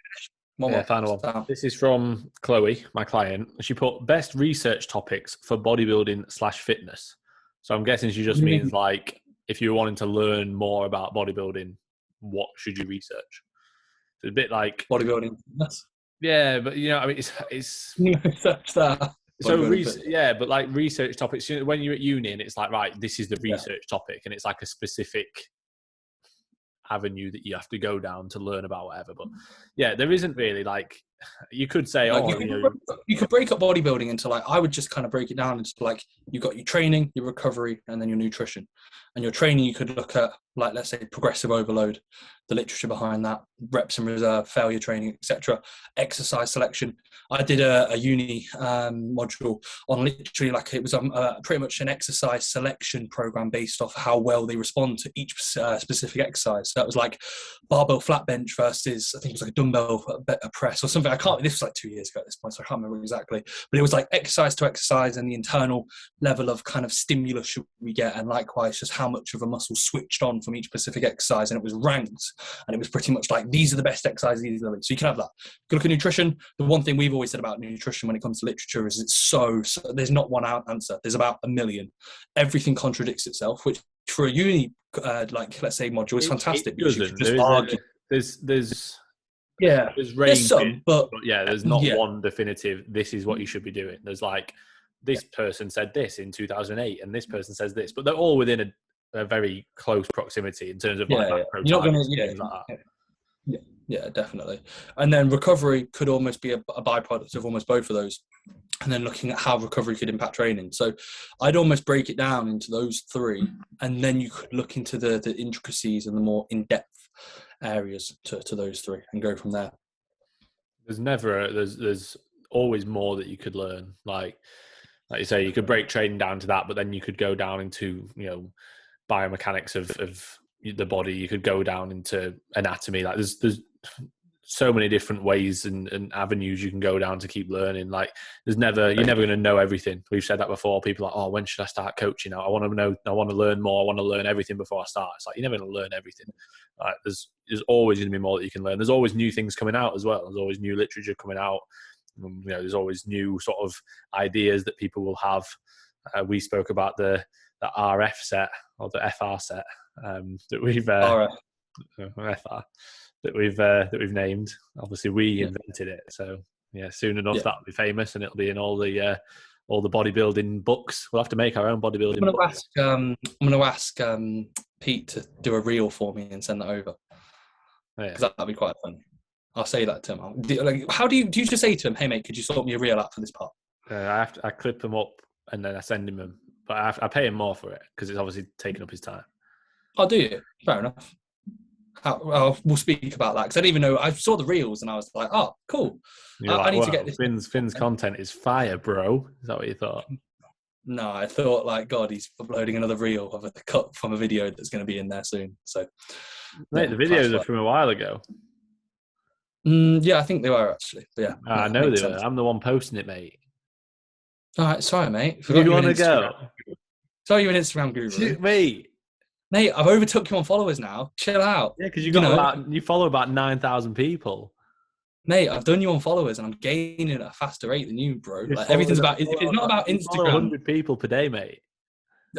Final one. This is from Chloe, my client. She put best research topics for bodybuilding/fitness. So I'm guessing she just means like, if you're wanting to learn more about bodybuilding, what should you research? So it's a bit like bodybuilding. Yeah, but I mean, it's research that. So but like research topics. When you're at uni and it's like, right, this is the research topic, and it's like a specific avenue that you have to go down to learn about whatever. But yeah, there isn't really like, you could say, like, you could break up bodybuilding into like, I would just kind of break it down into like, you got your training, your recovery, and then your nutrition. And your training, you could look at like, let's say progressive overload, the literature behind that, reps and reserve, failure training, etc. Exercise selection. I did a uni module on literally like, it was pretty much an exercise selection program based off how well they respond to each specific exercise. So that was like barbell flat bench versus, I think it was like a dumbbell press or something. This was like 2 years ago at this point, so I can't remember exactly. But it was like exercise to exercise and the internal level of kind of stimulus we get, and likewise just how much of a muscle switched on from each specific exercise. And it was ranked, and it was pretty much like, these are the best exercises, these are the least. So you can have that. You can look at nutrition. The one thing we've always said about nutrition when it comes to literature is it's so there's not one answer. There's about a million. Everything contradicts itself, which for a uni like, let's say, module is fantastic. There's some, but yeah, there's not one definitive, this is what you should be doing. There's like, this person said this in 2008 and this person says this, but they're all within a very close proximity in terms of Yeah, like yeah. macro You're not targets going and to, things like that. yeah, yeah, definitely. And then recovery could almost be a byproduct of almost both of those. And then looking at how recovery could impact training. So I'd almost break it down into those three, and then you could look into the intricacies and the more in-depth areas to those three and go from there. There's always more that you could learn. Like you say, you could break training down to that, but then you could go down into, biomechanics of the body. You could go down into anatomy. Like there's so many different ways and avenues you can go down to keep learning. Like you're never going to know everything. We've said that before. People are like, oh, when should I start coaching now? I want to learn more. I want to learn everything before I start. It's like, you're never going to learn everything. Like there's always going to be more that you can learn. There's always new things coming out as well. There's always new literature coming out. There's always new sort of ideas that people will have. We spoke about the RF set or the FR set that we've RF. FR that we've named. Obviously, we invented it, so soon enough that'll be famous and it'll be in all the bodybuilding books. We'll have to make our own bodybuilding. I'm going to ask Pete to do a reel for me and send that over, because that'd be quite fun. I'll say that to him. How do you just say to him, "Hey mate, could you sort me a reel out for this part"? I clip them up and then I send him them, but I pay him more for it because it's obviously taking up his time. I'll do it. Fair enough. We'll speak about that, because I didn't even know. I saw the reels and I was like, "Oh, cool." I need to get this. Finn's content is fire, bro. Is that what you thought? No, I thought like, God, he's uploading another reel of a cut from a video that's going to be in there soon. So, mate, the videos are from a while ago. Yeah, I think they were actually. But yeah, I know they were. I'm the one posting it, mate. All right, sorry, mate. You want to go? Sorry, you're an Instagram guru. Mate, I've overtook you on followers now. Chill out. Yeah, because you follow about 9,000 people. Mate, I've done you on followers and I'm gaining at a faster rate than you, bro. Like, everything's about. If it's not about Instagram, follow 100 people per day, mate.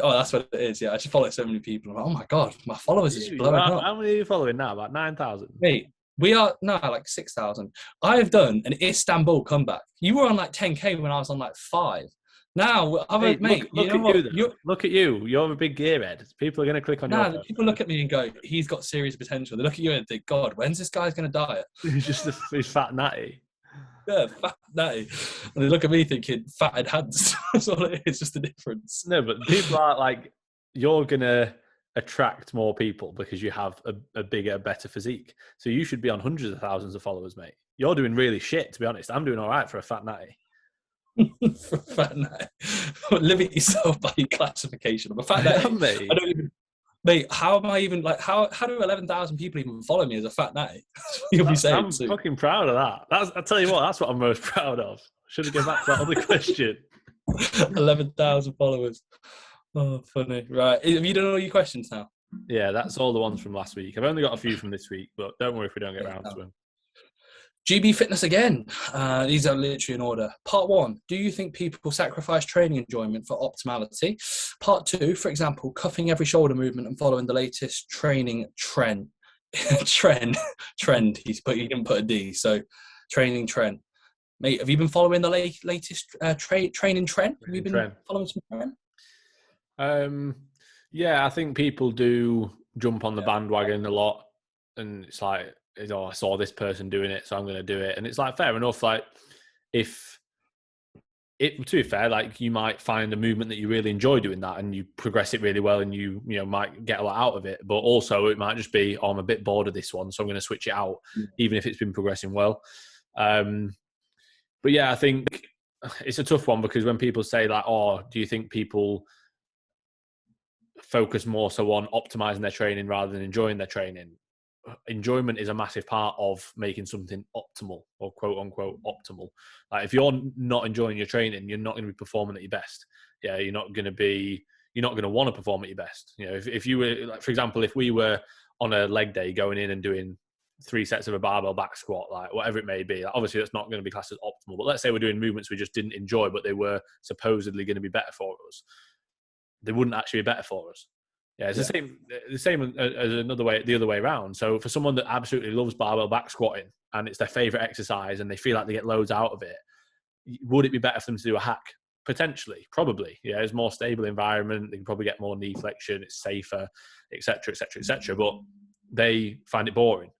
Oh, that's what it is. Yeah, I just follow so many people. I'm like, oh my God, my followers is blowing up. How many are you following now? About 9,000. Mate, we are now like 6,000. I have done an Istanbul comeback. You were on like 10K when I was on like 5. Now, look at you. You're a big gearhead. People are going to click on your. People look at me and go, "He's got serious potential." They look at you and think, "God, when's this guy's going to diet?" He's fat natty. Yeah, fat natty. And they look at me thinking, "Fat enhanced." That's all it is. Just the difference. No, but people are like, you're going to attract more people because you have a bigger, better physique. So you should be on hundreds of thousands of followers, mate. You're doing really shit, to be honest. I'm doing all right for a fat natty. For a fat natty. Limit yourself by your classification. I'm a fat natty. I don't even. Mate, how am I even like? How do 11,000 people even follow me as a fat natty? You'll be saying. I'm fucking proud of that. I tell you what, that's what I'm most proud of. Should have gone back to that other question. 11,000 followers. Oh, funny. Right, have you done all your questions now? Yeah, that's all the ones from last week. I've only got a few from this week, but don't worry if we don't get around to them. GB Fitness again. These are literally in order. Part 1, do you think people sacrifice training enjoyment for optimality? Part 2, for example, cuffing every shoulder movement and following the latest training trend. Trend. He didn't put a D, so training trend. Mate, have you been following the latest training trend? Have you been following some trend? Yeah, I think people do jump on the bandwagon a lot, and it's like, I saw this person doing it, so I'm going to do it. And it's like, fair enough. Like, to be fair, like, you might find a movement that you really enjoy doing that and you progress it really well and you might get a lot out of it. But also it might just be, I'm a bit bored of this one, so I'm going to switch it out, even if it's been progressing well. But yeah, I think it's a tough one, because when people say like, oh, do you think people focus more so on optimizing their training rather than enjoying their training? Enjoyment is a massive part of making something optimal, or quote unquote optimal. Like, if you're not enjoying your training, you're not going to be performing at your best. Yeah, you're not going to want to perform at your best. If you were, like, for example, if we were on a leg day going in and doing 3 sets of a barbell back squat, like whatever it may be, like, obviously that's not going to be classed as optimal. But let's say we're doing movements we just didn't enjoy, but they were supposedly going to be better for us. They wouldn't actually be better for us. Yeah, it's the same as the other way around. So for someone that absolutely loves barbell back squatting and it's their favorite exercise and they feel like they get loads out of it, would it be better for them to do a hack Potentially, probably. Yeah, it's more stable environment. They can probably get more knee flexion. It's safer, etc., etc., etc. But they find it boring.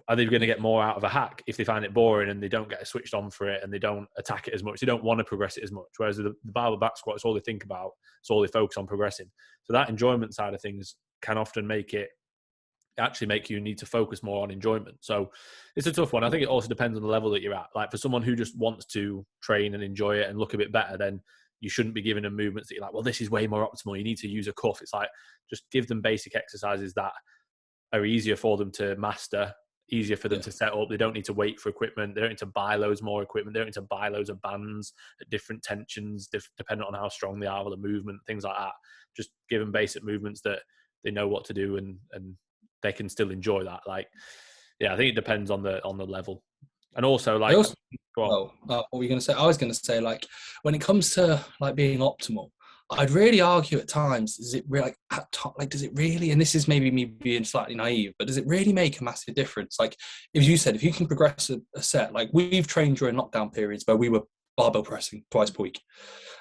Are they going to get more out of a hack if they find it boring and they don't get switched on for it and they don't attack it as much? They don't want to progress it as much. Whereas the barbell back squat, it's all they think about. It's all they focus on progressing. So that enjoyment side of things can often make you need to focus more on enjoyment. So it's a tough one. I think it also depends on the level that you're at. Like for someone who just wants to train and enjoy it and look a bit better, then you shouldn't be giving them movements that you're like, well, this is way more optimal. You need to use a cuff. It's like, just give them basic exercises that are easier for them to master, easier for them to set up. They don't need to wait for equipment. They don't need to buy loads more equipment. They don't need to buy loads of bands at different tensions, depending on how strong they are with the movement, things like that. Just give them basic movements that they know what to do and they can still enjoy that. Like, yeah, I think it depends on the level. And also, like, what were you going to say? I was going to say, like, when it comes to like being optimal, I'd really argue at times, is it really does it really, and this is maybe me being slightly naive, but does it really make a massive difference? Like, if you said, if you can progress a set, like we've trained during lockdown periods where we were barbell pressing twice per week.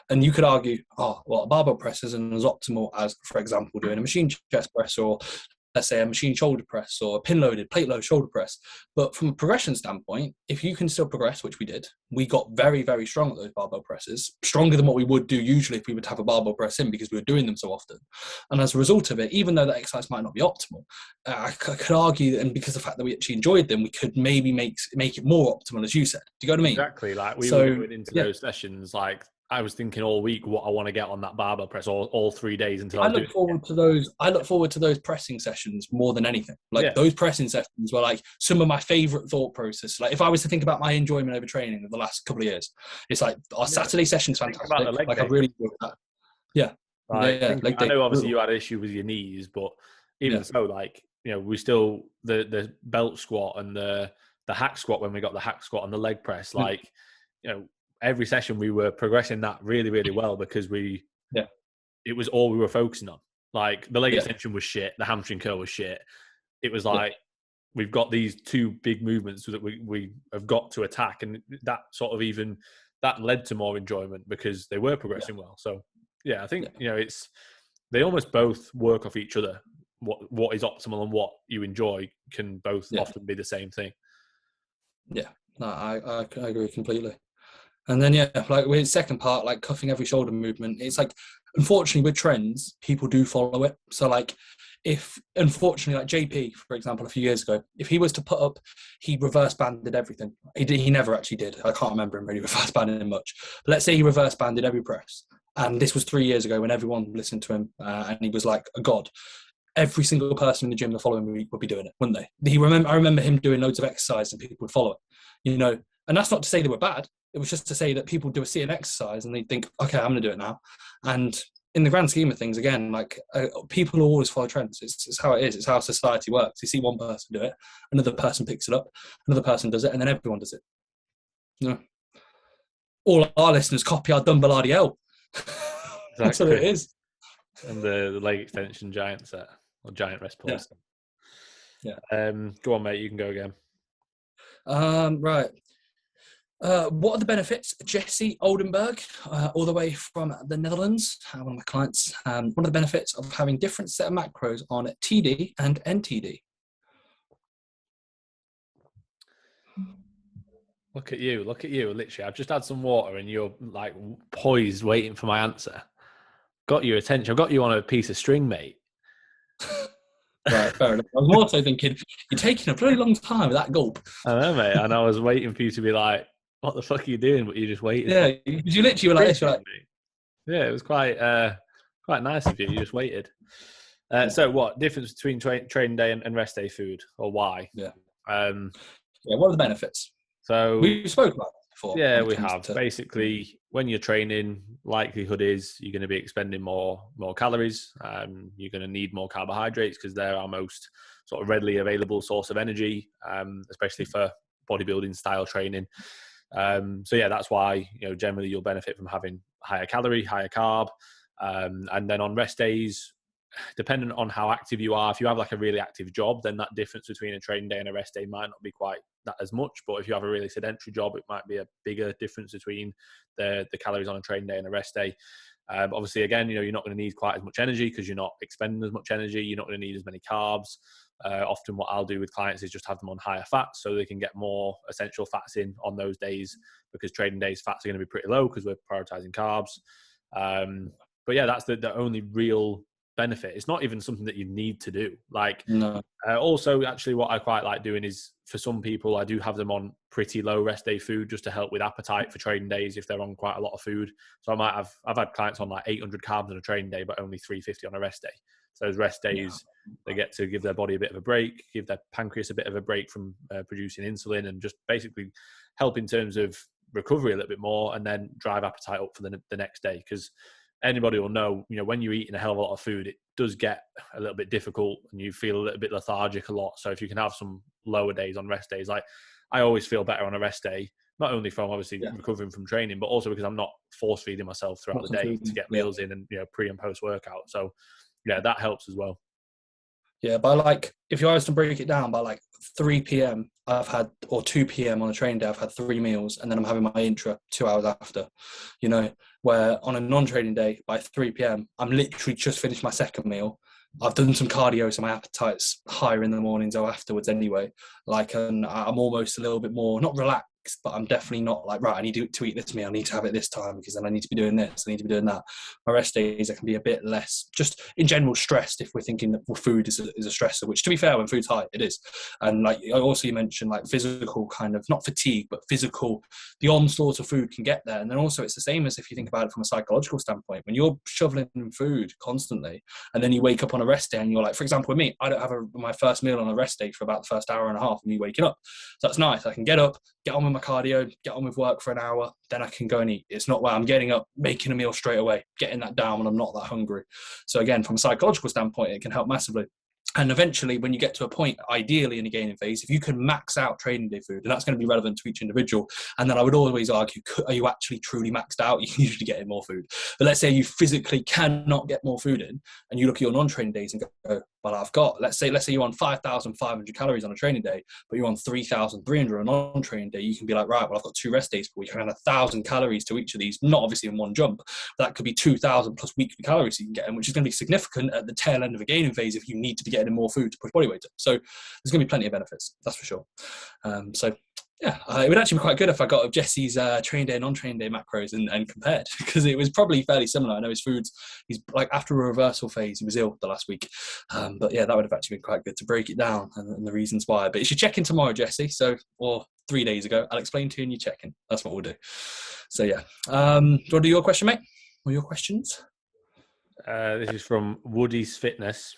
And you could argue, a barbell press isn't as optimal as, for example, doing a machine chest press or let's say a machine shoulder press or a pin loaded, plate load shoulder press. But from a progression standpoint, if you can still progress, which we did, we got very, very strong at those barbell presses, stronger than what we would do usually if we would have a barbell press in because we were doing them so often. And as a result of it, even though that exercise might not be optimal, I could argue that, and because of the fact that we actually enjoyed them, we could maybe make it more optimal, as you said. Do you know what I mean? Exactly. Like we were going into those sessions, like I was thinking all week what I want to get on that barbell press all 3 days until I look forward to those. I look forward to those pressing sessions more than anything. Like those pressing sessions were like some of my favorite thought process. Like if I was to think about my enjoyment over training of the last couple of years, it's like our Saturday session's fantastic. Like I really enjoyed that. Yeah. I know obviously you had an issue with your knees, but even so, like, you know, we still the belt squat and the hack squat when we got the hack squat and the leg press, like, you know, every session we were progressing that really, really well because it was all we were focusing on. Like the leg extension was shit, the hamstring curl was shit. It was like we've got these two big movements that we have got to attack, and that sort of even that led to more enjoyment because they were progressing well. So I think you know they almost both work off each other. What is optimal and what you enjoy can both often be the same thing. Yeah, no, I agree completely. And then, like with the second part, like cuffing every shoulder movement, it's like, unfortunately with trends, people do follow it. So like if, unfortunately, like JP, for example, a few years ago, if he was to put up, he reverse banded everything. He never actually did. I can't remember him really reverse banding much. But let's say he reverse banded every press. And this was 3 years ago when everyone listened to him and he was like a god. Every single person in the gym the following week would be doing it, wouldn't they? I remember him doing loads of exercise and people would follow it, you know. And that's not to say they were bad. It was just to say that people do see an exercise and they think, okay, I'm going to do it now. And in the grand scheme of things, again, like people always follow trends. It's how it is. It's how society works. You see one person do it, another person picks it up, another person does it, and then everyone does it. You know? All our listeners copy our dumbbell RDL. That's what it is. And the leg extension giant set or giant rest pulse. Yeah. Go on, mate. You can go again. Right. What are the benefits? Jesse Oldenburg, all the way from the Netherlands, one of my clients. What are the benefits of having different set of macros on TD and NTD? Look at you. Literally, I've just had some water and you're like poised waiting for my answer. Got your attention. I've got you on a piece of string, mate. Right, fair enough. I was more so thinking, you're taking a pretty long time with that gulp. I know, mate. And I was waiting for you to be like, what the fuck are you doing? But you just waited. Yeah, you literally were like this. You're like, yeah, it was quite nice of you. You just waited. So what difference between training day and rest day food, or why? Yeah. What are the benefits? So we spoke about it before. Yeah, we have. Basically, when you're training, likelihood is you're going to be expending more calories. You're going to need more carbohydrates because they're our most sort of readily available source of energy, especially for bodybuilding style training. So yeah, that's why, you know, generally you'll benefit from having higher calorie, higher carb. And then on rest days, dependent on how active you are. If you have like a really active job, then that difference between a training day and a rest day might not be quite that as much. But if you have a really sedentary job, it might be a bigger difference between the calories on a training day and a rest day. Obviously, again, you're not going to need quite as much energy because you're not expending as much energy. You're not going to need as many carbs. Often what I'll do with clients is just have them on higher fats so they can get more essential fats in on those days, because training days fats are going to be pretty low because we're prioritizing carbs. But yeah, that's the only real benefit. It's not even something that you need to do. Like, No. Also, actually, what I quite like doing is, for some people, I do have them on pretty low rest day food just to help with appetite for training days if they're on quite a lot of food. So I've had clients on like 800 carbs on a training day, but only 350 on a rest day. So those rest days, they get to give their body a bit of a break, give their pancreas a bit of a break from producing insulin, and just basically help in terms of recovery a little bit more, and then drive appetite up for the next day. Because anybody will know, when you're eating a hell of a lot of food, it does get a little bit difficult and you feel a little bit lethargic a lot. So if you can have some lower days on rest days, like I always feel better on a rest day, not only from obviously recovering from training, but also because I'm not force feeding myself throughout the day to get meals in and, pre and post workout. So yeah, that helps as well. Yeah, by like, if you was to break it down, by like 3 p.m. or 2 p.m. on a training day, I've had 3 meals, and then I'm having my intra 2 hours after, where on a non-training day, by 3 p.m., I'm literally just finished my second meal. I've done some cardio, so my appetite's higher in the mornings or afterwards anyway. Like, and I'm almost a little bit more, not relaxed, but I'm definitely not like, right, I need to eat this meal, I need to have it this time because then I need to be doing this, I need to be doing that. My rest days, I can be a bit less, just in general, stressed if we're thinking that food is a stressor, which, to be fair, when food's high, it is. And like also you mentioned, like physical kind of, not fatigue, but physical, the onslaught of food can get there. And then also it's the same as if you think about it from a psychological standpoint, when you're shoveling food constantly and then you wake up on a rest day and you're like, for example, with me, I don't have my first meal on a rest day for about the first hour and a half of me waking up. So that's nice. I can get up, get on with my cardio, get on with work for an hour, then I can go and eat. It's not where I'm getting up, making a meal straight away, getting that down when I'm not that hungry. So again, from a psychological standpoint, it can help massively. And eventually, when you get to a point, ideally in a gaining phase, if you can max out training day food, and that's going to be relevant to each individual. And then I would always argue, are you actually truly maxed out? You can usually get in more food. But let's say you physically cannot get more food in, and you look at your non-training days and go, well, I've got, let's say you're on 5,500 calories on a training day, but you're on 3,300 on a non-training day. You can be like, right, well, I've got 2 rest days per week. I can add 1,000 calories to each of these, not obviously in one jump. That could be 2,000 plus weekly calories you can get in, which is going to be significant at the tail end of a gaining phase if you need to be getting in more food to push body weight up. So there's going to be plenty of benefits, that's for sure. It would actually be quite good if I got Jesse's training day and non-training day macros and compared, because it was probably fairly similar. I know his foods, he's like after a reversal phase, he was ill the last week. But yeah, that would have actually been quite good to break it down and the reasons why. But you should check in tomorrow, Jesse. Or 3 days ago, I'll explain to you and you check in. That's what we'll do. So yeah. Do you want to do your question, mate? Or your questions? This is from Woody's Fitness.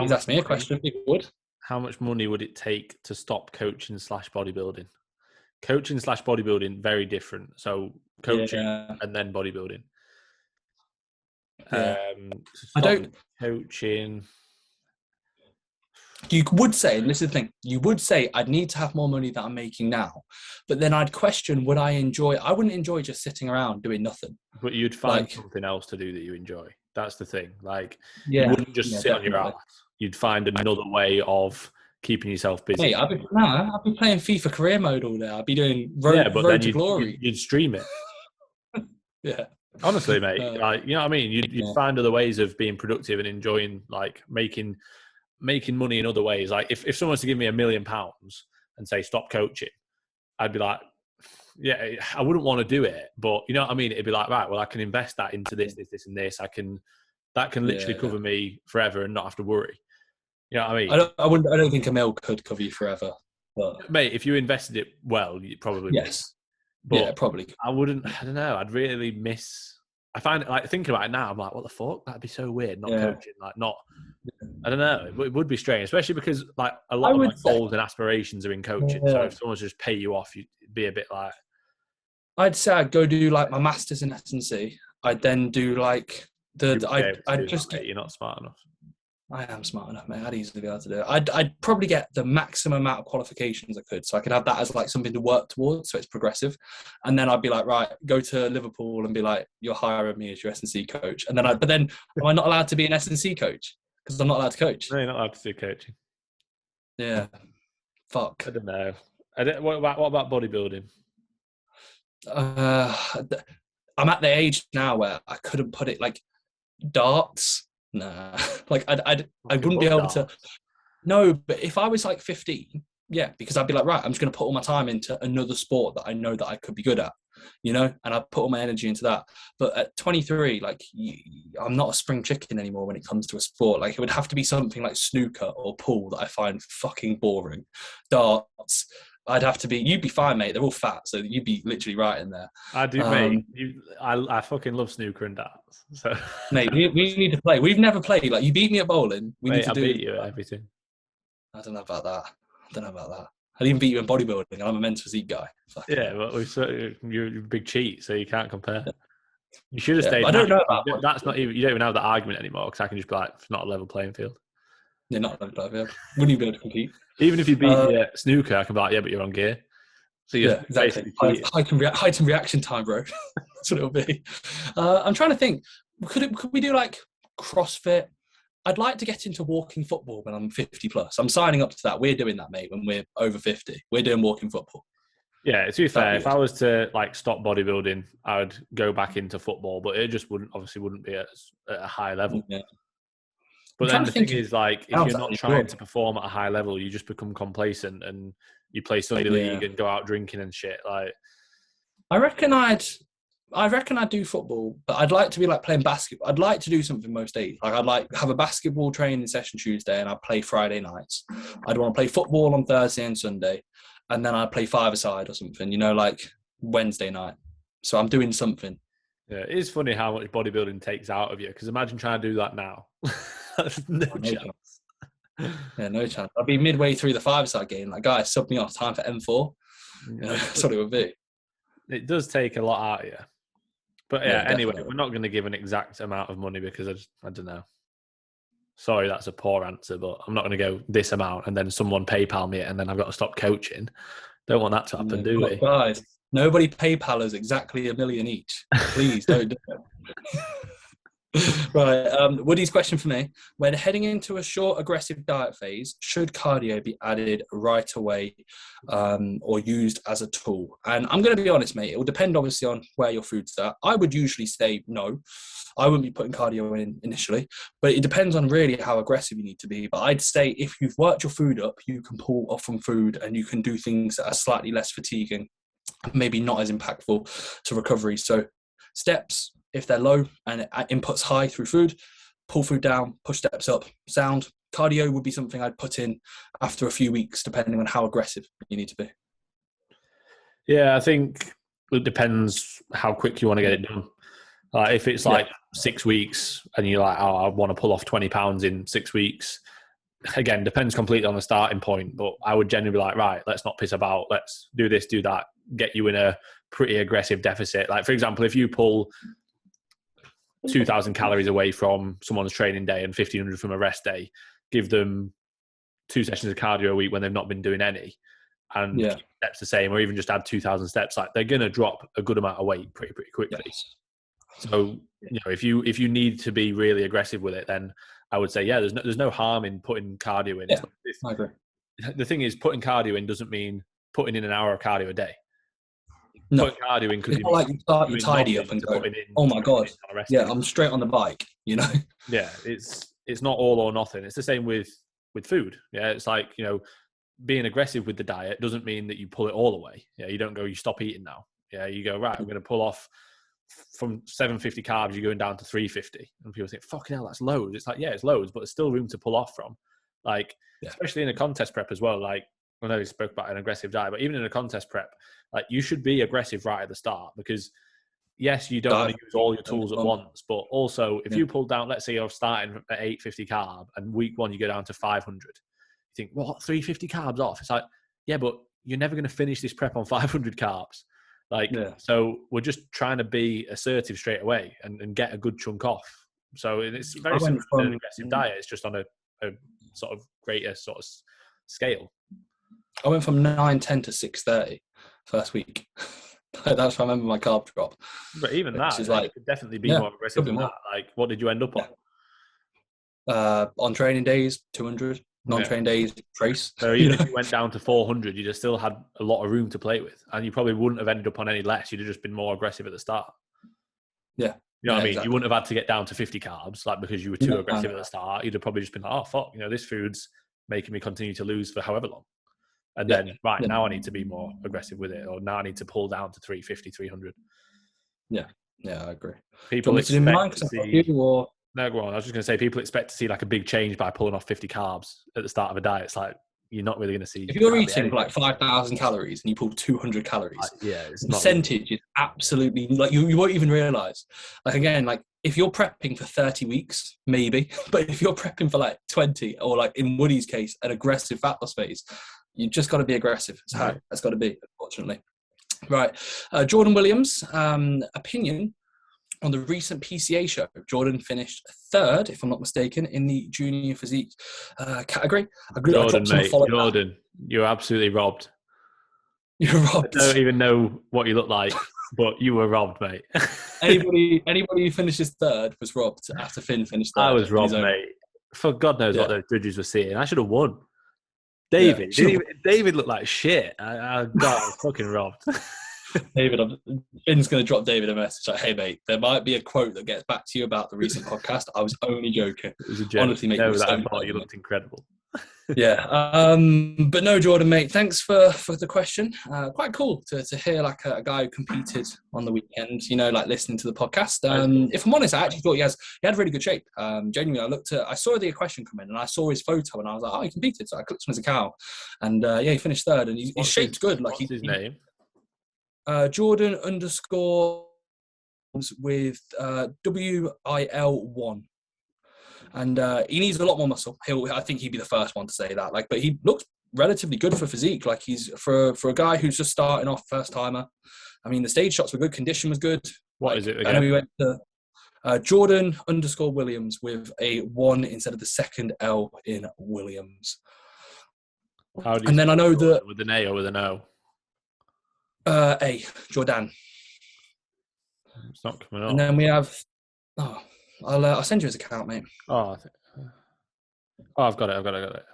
He's asked me a question, big Wood. How much money would it take to stop coaching / bodybuilding? Coaching / bodybuilding, very different. So coaching and then bodybuilding. Yeah. I don't coaching. You would say, and this is the thing, you would say I'd need to have more money than I'm making now. But then I'd question, I wouldn't enjoy just sitting around doing nothing. But you'd find something else to do that you enjoy. That's the thing. You wouldn't just sit on your ass. You'd find another way of keeping yourself busy. Mate, I'd be playing FIFA career mode all day. I'd be doing Road to Glory. You'd stream it. Yeah. Honestly, mate, you know what I mean? You'd find other ways of being productive and enjoying, making money in other ways. Like if someone was to give me £1 million and say stop coaching, I'd be like, yeah, I wouldn't want to do it, but you know what I mean? It'd be like, right, well, I can invest that into this, and this. That can literally cover me forever and not have to worry. You know what I mean? I don't think $1 million could cover you forever. But mate, if you invested it well, you probably would. But yeah, probably. I wouldn't. I don't know. I'd really miss. I find it thinking about it now. I'm like, what the fuck? That'd be so weird. Not coaching. I don't know. It would be strange, especially because a lot of my goals and aspirations are in coaching. So if someone's just pay you off, you'd be a bit like. I'd say I'd go do my masters in S&C. I'd then do I'd just. You're not smart enough. I am smart enough, mate. I'd easily be able to do it. I'd probably get the maximum amount of qualifications I could, so I could have that as like something to work towards, so it's progressive. And then I'd be like, right, go to Liverpool and be like, you're hiring me as your S&C coach. And then, but then, am I not allowed to be an S&C coach because I'm not allowed to coach? No, you're not allowed to do coaching. Yeah, fuck. I don't know. What about bodybuilding? Uh, I'm at the age now where I couldn't put it like darts. Nah, like I You wouldn't be love able to. darts. No, but if I was like 15, yeah, because I'd be like, right, I'm just going to put all my time into another sport that I know that I could be good at, and I'd put all my energy into that. But at 23, like, I'm not a spring chicken anymore when it comes to a sport. Like, it would have to be something like snooker or pool that I find fucking boring. Darts, I'd have to be, you'd be fine, mate. They're all fat, so you'd be literally right in there. I do, mate. I fucking love snooker and darts. So, Mate, we need to play. We've never played. Like, you beat me at bowling. We need mate, to I do beat you at everything. I don't know about that. I'd even beat you in bodybuilding, and I'm a men's physique guy. Yeah, but you're a big cheat, so you can't compare. You should have Yeah, stayed. I don't know about That's not even. You don't even have that argument anymore because I can just be like, it's not a level playing field. You're not like that. Yeah. Wouldn't you be able to compete? Even if you beat me at snooker, I can be like, yeah, but you're on gear. So you're exactly. Height and reaction time, bro. That's what it'll be. I'm trying to think. Could we do like CrossFit? I'd like to get into walking football when I'm 50 plus. I'm signing up to that. We're doing that, mate. When we're over 50, we're doing walking football. Yeah, to be fair, if I was to like stop bodybuilding, I would go back into football, but it just wouldn't be at a high level. Yeah. But then the thing is, like, if you're not trying to perform at a high level, you just become complacent and you play Sunday league and go out drinking and shit. Like, I reckon I'd do football, but I'd like to be like playing basketball. I'd like to do something most days. Like, I'd like have a basketball training session Tuesday and I'd play Friday nights. I'd want to play football on Thursday and Sunday, and then I'd play five-a-side or something, like Wednesday night. So I'm doing something. Yeah, it is funny how much bodybuilding takes out of you, because imagine trying to do that now. no chance. Yeah, no chance. I'd be midway through the five-a-side game. Like, guys, sub me off, time for M4. That's what it would be. It does take a lot out of you. But yeah, anyway, definitely. we're not going to give an exact amount of money because I don't know. Sorry, that's a poor answer, but I'm not going to go this amount and then someone PayPal me it and then I've got to stop coaching. Don't want that to happen, do we? Guys, nobody PayPal us exactly $1 million each. Please don't do it. Right, Woody's question for me: when heading into a short, aggressive diet phase, should cardio be added right away, or used as a tool? And I'm going to be honest, mate. It will depend, obviously, on where your food's at. I would usually say no. I wouldn't be putting cardio in initially, but it depends on really how aggressive you need to be. But I'd say if you've worked your food up, you can pull off from food, and you can do things that are slightly less fatiguing, maybe not as impactful to recovery. So steps, if they're low and inputs high through food, pull food down, push steps up. Sound. Cardio would be something I'd put in after a few weeks, depending on how aggressive you need to be. Yeah, I think it depends how quick you want to get it done. If it's like 6 weeks and you're like, oh, I want to pull off 20 pounds in 6 weeks, again, depends completely on the starting point. But I would generally be like, right, let's not piss about. Let's do this, do that, get you in a pretty aggressive deficit. Like, for example, if you pull 2,000 calories away from someone's training day and 1,500 from a rest day, give them 2 sessions of cardio a week when they've not been doing any, and keep steps the same, or even just add 2,000 steps, like, they're going to drop a good amount of weight pretty quickly. Yes. So, if you need to be really aggressive with it, then I would say, there's no harm in putting cardio in. Yeah, I agree. The thing is, putting cardio in doesn't mean putting in an hour of cardio a day. No, putting cardio in could be like you start to tidy up and go, oh my God, I'm straight on the bike, Yeah, it's not all or nothing. It's the same with food. Yeah, it's like, being aggressive with the diet doesn't mean that you pull it all away. Yeah, you don't go, you stop eating now. Yeah, you go, right, I'm going to pull off from 750 carbs, you're going down to 350. And people think, fucking hell, that's loads. It's like, yeah, it's loads, but there's still room to pull off from. Like, especially in a contest prep as well. Like, I know you spoke about an aggressive diet, but even in a contest prep, like, you should be aggressive right at the start, because yes, you don't want to use all your tools at once, but also if you pull down, let's say you're starting at 850 carb and week one you go down to 500, you think, what, 350 carbs off? It's like, yeah, but you're never going to finish this prep on 500 carbs. So we're just trying to be assertive straight away and get a good chunk off. So it's very similar to an aggressive diet. It's just on a a sort of greater sort of scale? I went from 9:10 to 6:30 first week. That's why I remember my carb drop. But even that, is like, could definitely be more aggressive than that. Like, what did you end up on? On training days, 200. Non-training days, trace. So even if you went down to 400, you'd have still had a lot of room to play with, and you probably wouldn't have ended up on any less. You'd have just been more aggressive at the start. Yeah. You know what I mean? Exactly. You wouldn't have had to get down to 50 carbs, like, because you were too aggressive at the start. You'd have probably just been like, oh, fuck, this food's making me continue to lose for however long. And then, now I need to be more aggressive with it, or now I need to pull down to 350, 300. Yeah, I agree. People expect to see... Or... No, go on. I was just going to say, people expect to see like a big change by pulling off 50 carbs at the start of a diet. It's like, you're not really going to see... If you're eating like 5,000 calories and you pull 200 calories, it's the percentage is absolutely... Like, you won't even realise. Like, again, like, if you're prepping for 30 weeks, maybe. But if you're prepping for like 20, or like in Woody's case, an aggressive fat loss phase, you just got to be aggressive. It's how it's got to be, unfortunately. Right. Jordan Williams, opinion on the recent PCA show. Jordan finished third, if I'm not mistaken, in the junior physique category. Jordan, you're absolutely robbed. You're robbed. I don't even know what you look like, but you were robbed, mate. Anybody who finishes third was robbed after Finn finished third. I was robbed, mate. For God knows what those judges were seeing. I should have won. David, David looked like shit. I was fucking robbed. Finn's going to drop David a message like, hey, mate, there might be a quote that gets back to you about the recent podcast. I was only joking. It was a joke. Honestly, mate, I thought you looked incredible. But no, Jordan, mate, thanks for the question. Quite cool to hear like a guy who competed on the weekend, like listening to the podcast. If I'm honest, I actually thought he had really good shape. Genuinely, I saw the question come in and I saw his photo and I was like, oh, he competed. So I clicked on his account and he finished third and his shape's good. Like, what's his name? Jordan _ with WIL1. And he needs a lot more muscle. I think he'd be the first one to say that. Like, but he looks relatively good for physique. Like, he's for a guy who's just starting off, first timer. I mean, the stage shots were good, condition was good. What is it again? I know we went to Jordan _ Williams with a 1 instead of the second L in Williams. How do you and then I know that with an A or with an O? A Jordan. It's not coming up. And then we have. I'll send you his account, mate. I've got it.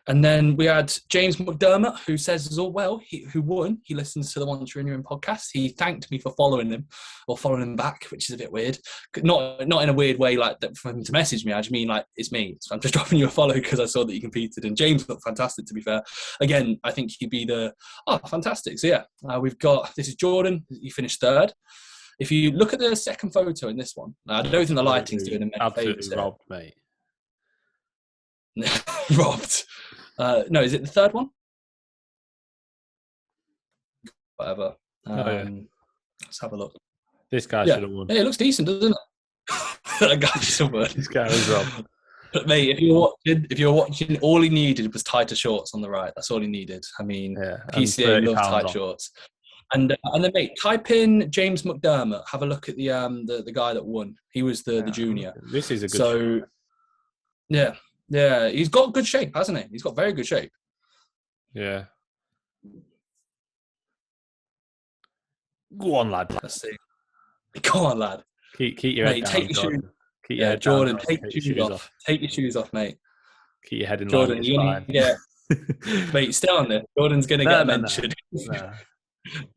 And then we had James McDermott, who says as well, who won. He listens to the Once You're In podcast. He thanked me for following him or following him back, which is a bit weird. Not in a weird way like that for him to message me. I just mean like, it's me. So I'm just dropping you a follow because I saw that you competed. And James looked fantastic, to be fair. Again, I think he'd be fantastic. So yeah, this is Jordan. He finished third. If you look at the second photo in this one, I don't think the lighting's doing him any absolutely favours. Robbed, mate. Robbed. No, is it the third one? Whatever. Let's have a look. This guy should have won. Hey, it looks decent, doesn't it? That guy should have won. This guy was robbed. But mate, if you were watching, all he needed was tighter shorts on the right. That's all he needed. I mean, PCA loves tight shorts. And then, mate, type in James McDermott. Have a look at the guy that won. He was the junior. This is a good shape. Yeah, he's got good shape, hasn't he? He's got very good shape. Yeah. Go on, lad. Let's see. Go on, lad. Keep your head down, take your Jordan. shoes. Yeah, Jordan, take your shoes off. Take your shoes off, mate. Keep your head in Jordan, line. Yeah. Mate, stay on there. Jordan's going to get mentioned.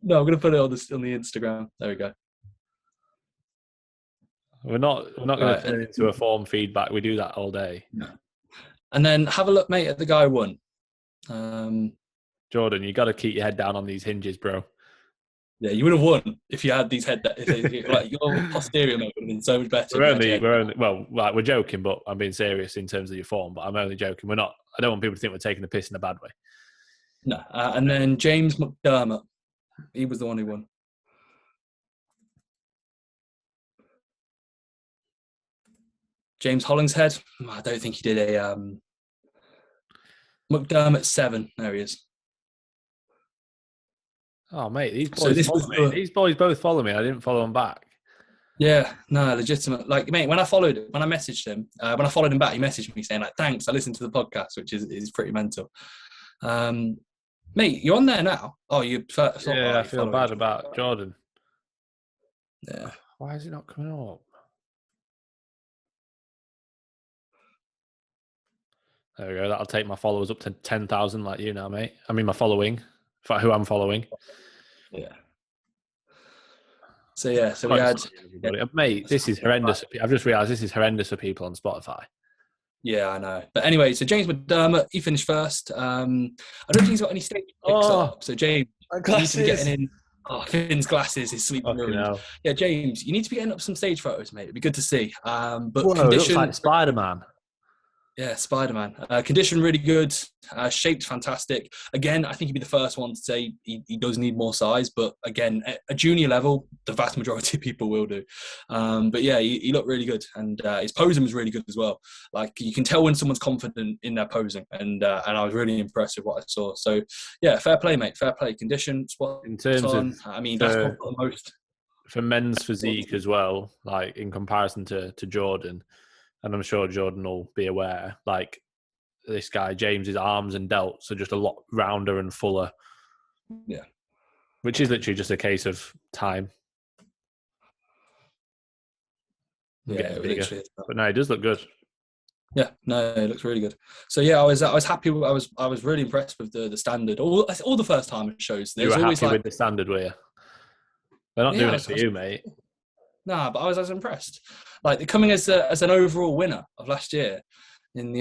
No, I'm going to put it on the Instagram. There we go. We're not going to turn it into a form feedback. We do that all day. No. And then have a look, mate, at the guy who won. Jordan, you got to keep your head down on these hinges, bro. Yeah, you would have won if you had these like your posterior mate would have been so much better. We're joking, but I'm being serious in terms of your form. But I'm only joking. We're not. I don't want people to think we're taking the piss in a bad way. No, and then James McDermott, he was the one who won. James Hollingshead, I don't think he did a McDermott 7. There he is. Oh, mate, these boys both follow me. I didn't follow them back. Yeah, no, legitimate. Like, mate, when I messaged him, when I followed him back, he messaged me saying like, "Thanks, I listened to the podcast," which is pretty mental. Um, Mate, you're on there now. Oh, Yeah, I you feel following? bad about Jordan. Yeah, Why is it not coming up? There we go. That'll take my followers up to 10,000 like you now, mate. I mean, my following, for who I'm following. yeah. So yeah, so we had everybody. Mate, this is horrendous. I've just realised this is horrendous for people on Spotify. Yeah, I know. But anyway, so James McDermott, he finished first. I don't think he's got any stage picks up. So James, you need to be getting in. Oh, Finn's glasses, his sleep ruined. Yeah, James, you need to be getting up some stage photos, mate. It'd be good to see. But whoa, condition, it looks like Spider-Man. Yeah, Spider-Man. Condition really good. Shaped fantastic. Again, I think he'd be the first one to say he does need more size. But again, at a junior level, the vast majority of people will do. But yeah, he looked really good. And his posing was really good as well. Like, you can tell when someone's confident in their posing. And I was really impressed with what I saw. So yeah, fair play, mate. Fair play. Condition, spot in terms on. of, I mean, that's probably the most. For men's physique as well, like in comparison to Jordan, and I'm sure Jordan will be aware, like this guy, James's arms and delts are just a lot rounder and fuller. Yeah. Which is literally just a case of time. Yeah, bigger. But no, it does look good. Yeah, no, it looks really good. So yeah, I was happy. I was really impressed with the standard. All the first time shows. There's you were always happy with the standard, were you? They're not doing it for you, mate. Nah, but I was impressed. Like, they're coming as an overall winner of last year in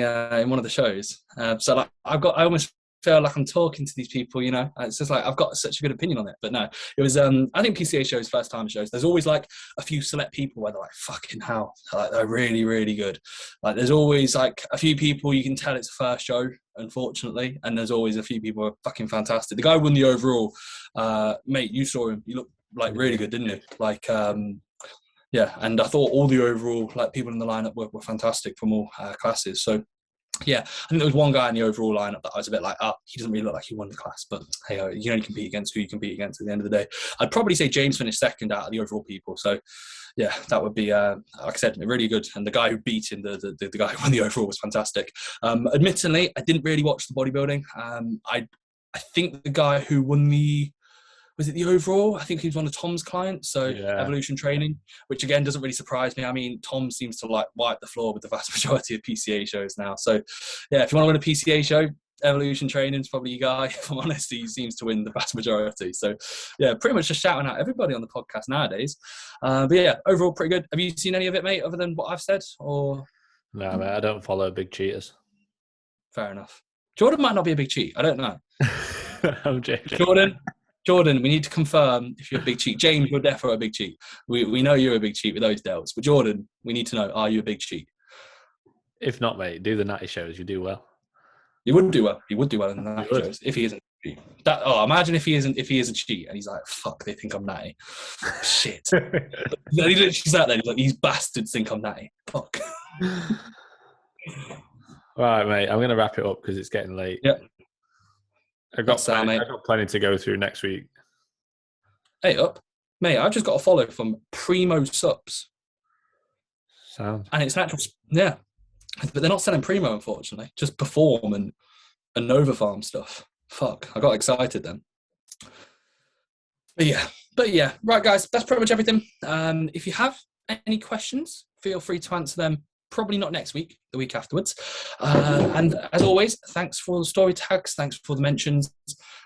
one of the shows. So like, I almost feel like I'm talking to these people. You know, it's just like I've got such a good opinion on it. But no, it was. I think PCA shows, first time shows. There's always like a few select people where they're like, fucking hell, like they're really really good. Like, there's always like a few people you can tell it's a first show, unfortunately, and there's always a few people who are fucking fantastic. The guy who won the overall, mate, you saw him. He looked like really good, didn't he? Like, yeah, and I thought all the overall like people in the lineup were fantastic from all classes. So yeah, I think there was one guy in the overall lineup that I was a bit like, he doesn't really look like he won the class, but hey, you only compete against who you compete against at the end of the day. I'd probably say James finished second out of the overall people. So yeah, that would be, like I said, really good. And the guy who beat him, the guy who won the overall, was fantastic. Admittedly, I didn't really watch the bodybuilding. I think the guy who won was it the overall? I think he was one of Tom's clients, so yeah. Evolution Training, which again doesn't really surprise me. I mean, Tom seems to like wipe the floor with the vast majority of PCA shows now. So yeah, if you want to win a PCA show, Evolution Training is probably your guy. If I'm honest, he seems to win the vast majority. So yeah, pretty much just shouting out everybody on the podcast nowadays. But yeah, overall pretty good. Have you seen any of it, mate, other than what I've said? Or no, mate, I don't follow big cheaters. Fair enough. Jordan might not be a big cheat. I don't know. I'm joking. Jordan, we need to confirm if you're a big cheat. James, you're definitely a big cheat. We know you're a big cheat with those delts. But Jordan, we need to know, are you a big cheat? If not, mate, do the natty shows. You do well. You would do well. You would do well in the natty shows if he isn't a cheat. Imagine if he is a cheat and he's like, fuck, they think I'm natty. Shit. He literally sat there. He's like, these bastards think I'm natty. Fuck. All right, mate. I'm going to wrap it up because it's getting late. Yeah. I've got plenty to go through next week. Hey, mate, I've just got a follow from Primo Subs. Sound. And it's natural, yeah. But they're not selling Primo, unfortunately. Just Perform and Nova Farm stuff. Fuck, I got excited then. But yeah. Right, guys, that's pretty much everything. If you have any questions, feel free to answer them. Probably not next week, the week afterwards. And as always, thanks for the story tags, thanks for the mentions,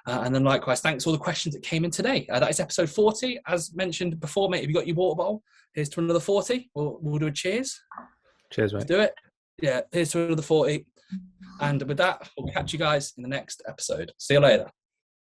and then likewise, thanks for all the questions that came in today. That is episode 40. As mentioned before, mate, have you got your water bottle? Here's to another 40. We'll do a cheers. Cheers, mate. Let's do it. Yeah, here's to another 40. And with that, we'll catch you guys in the next episode. See you later.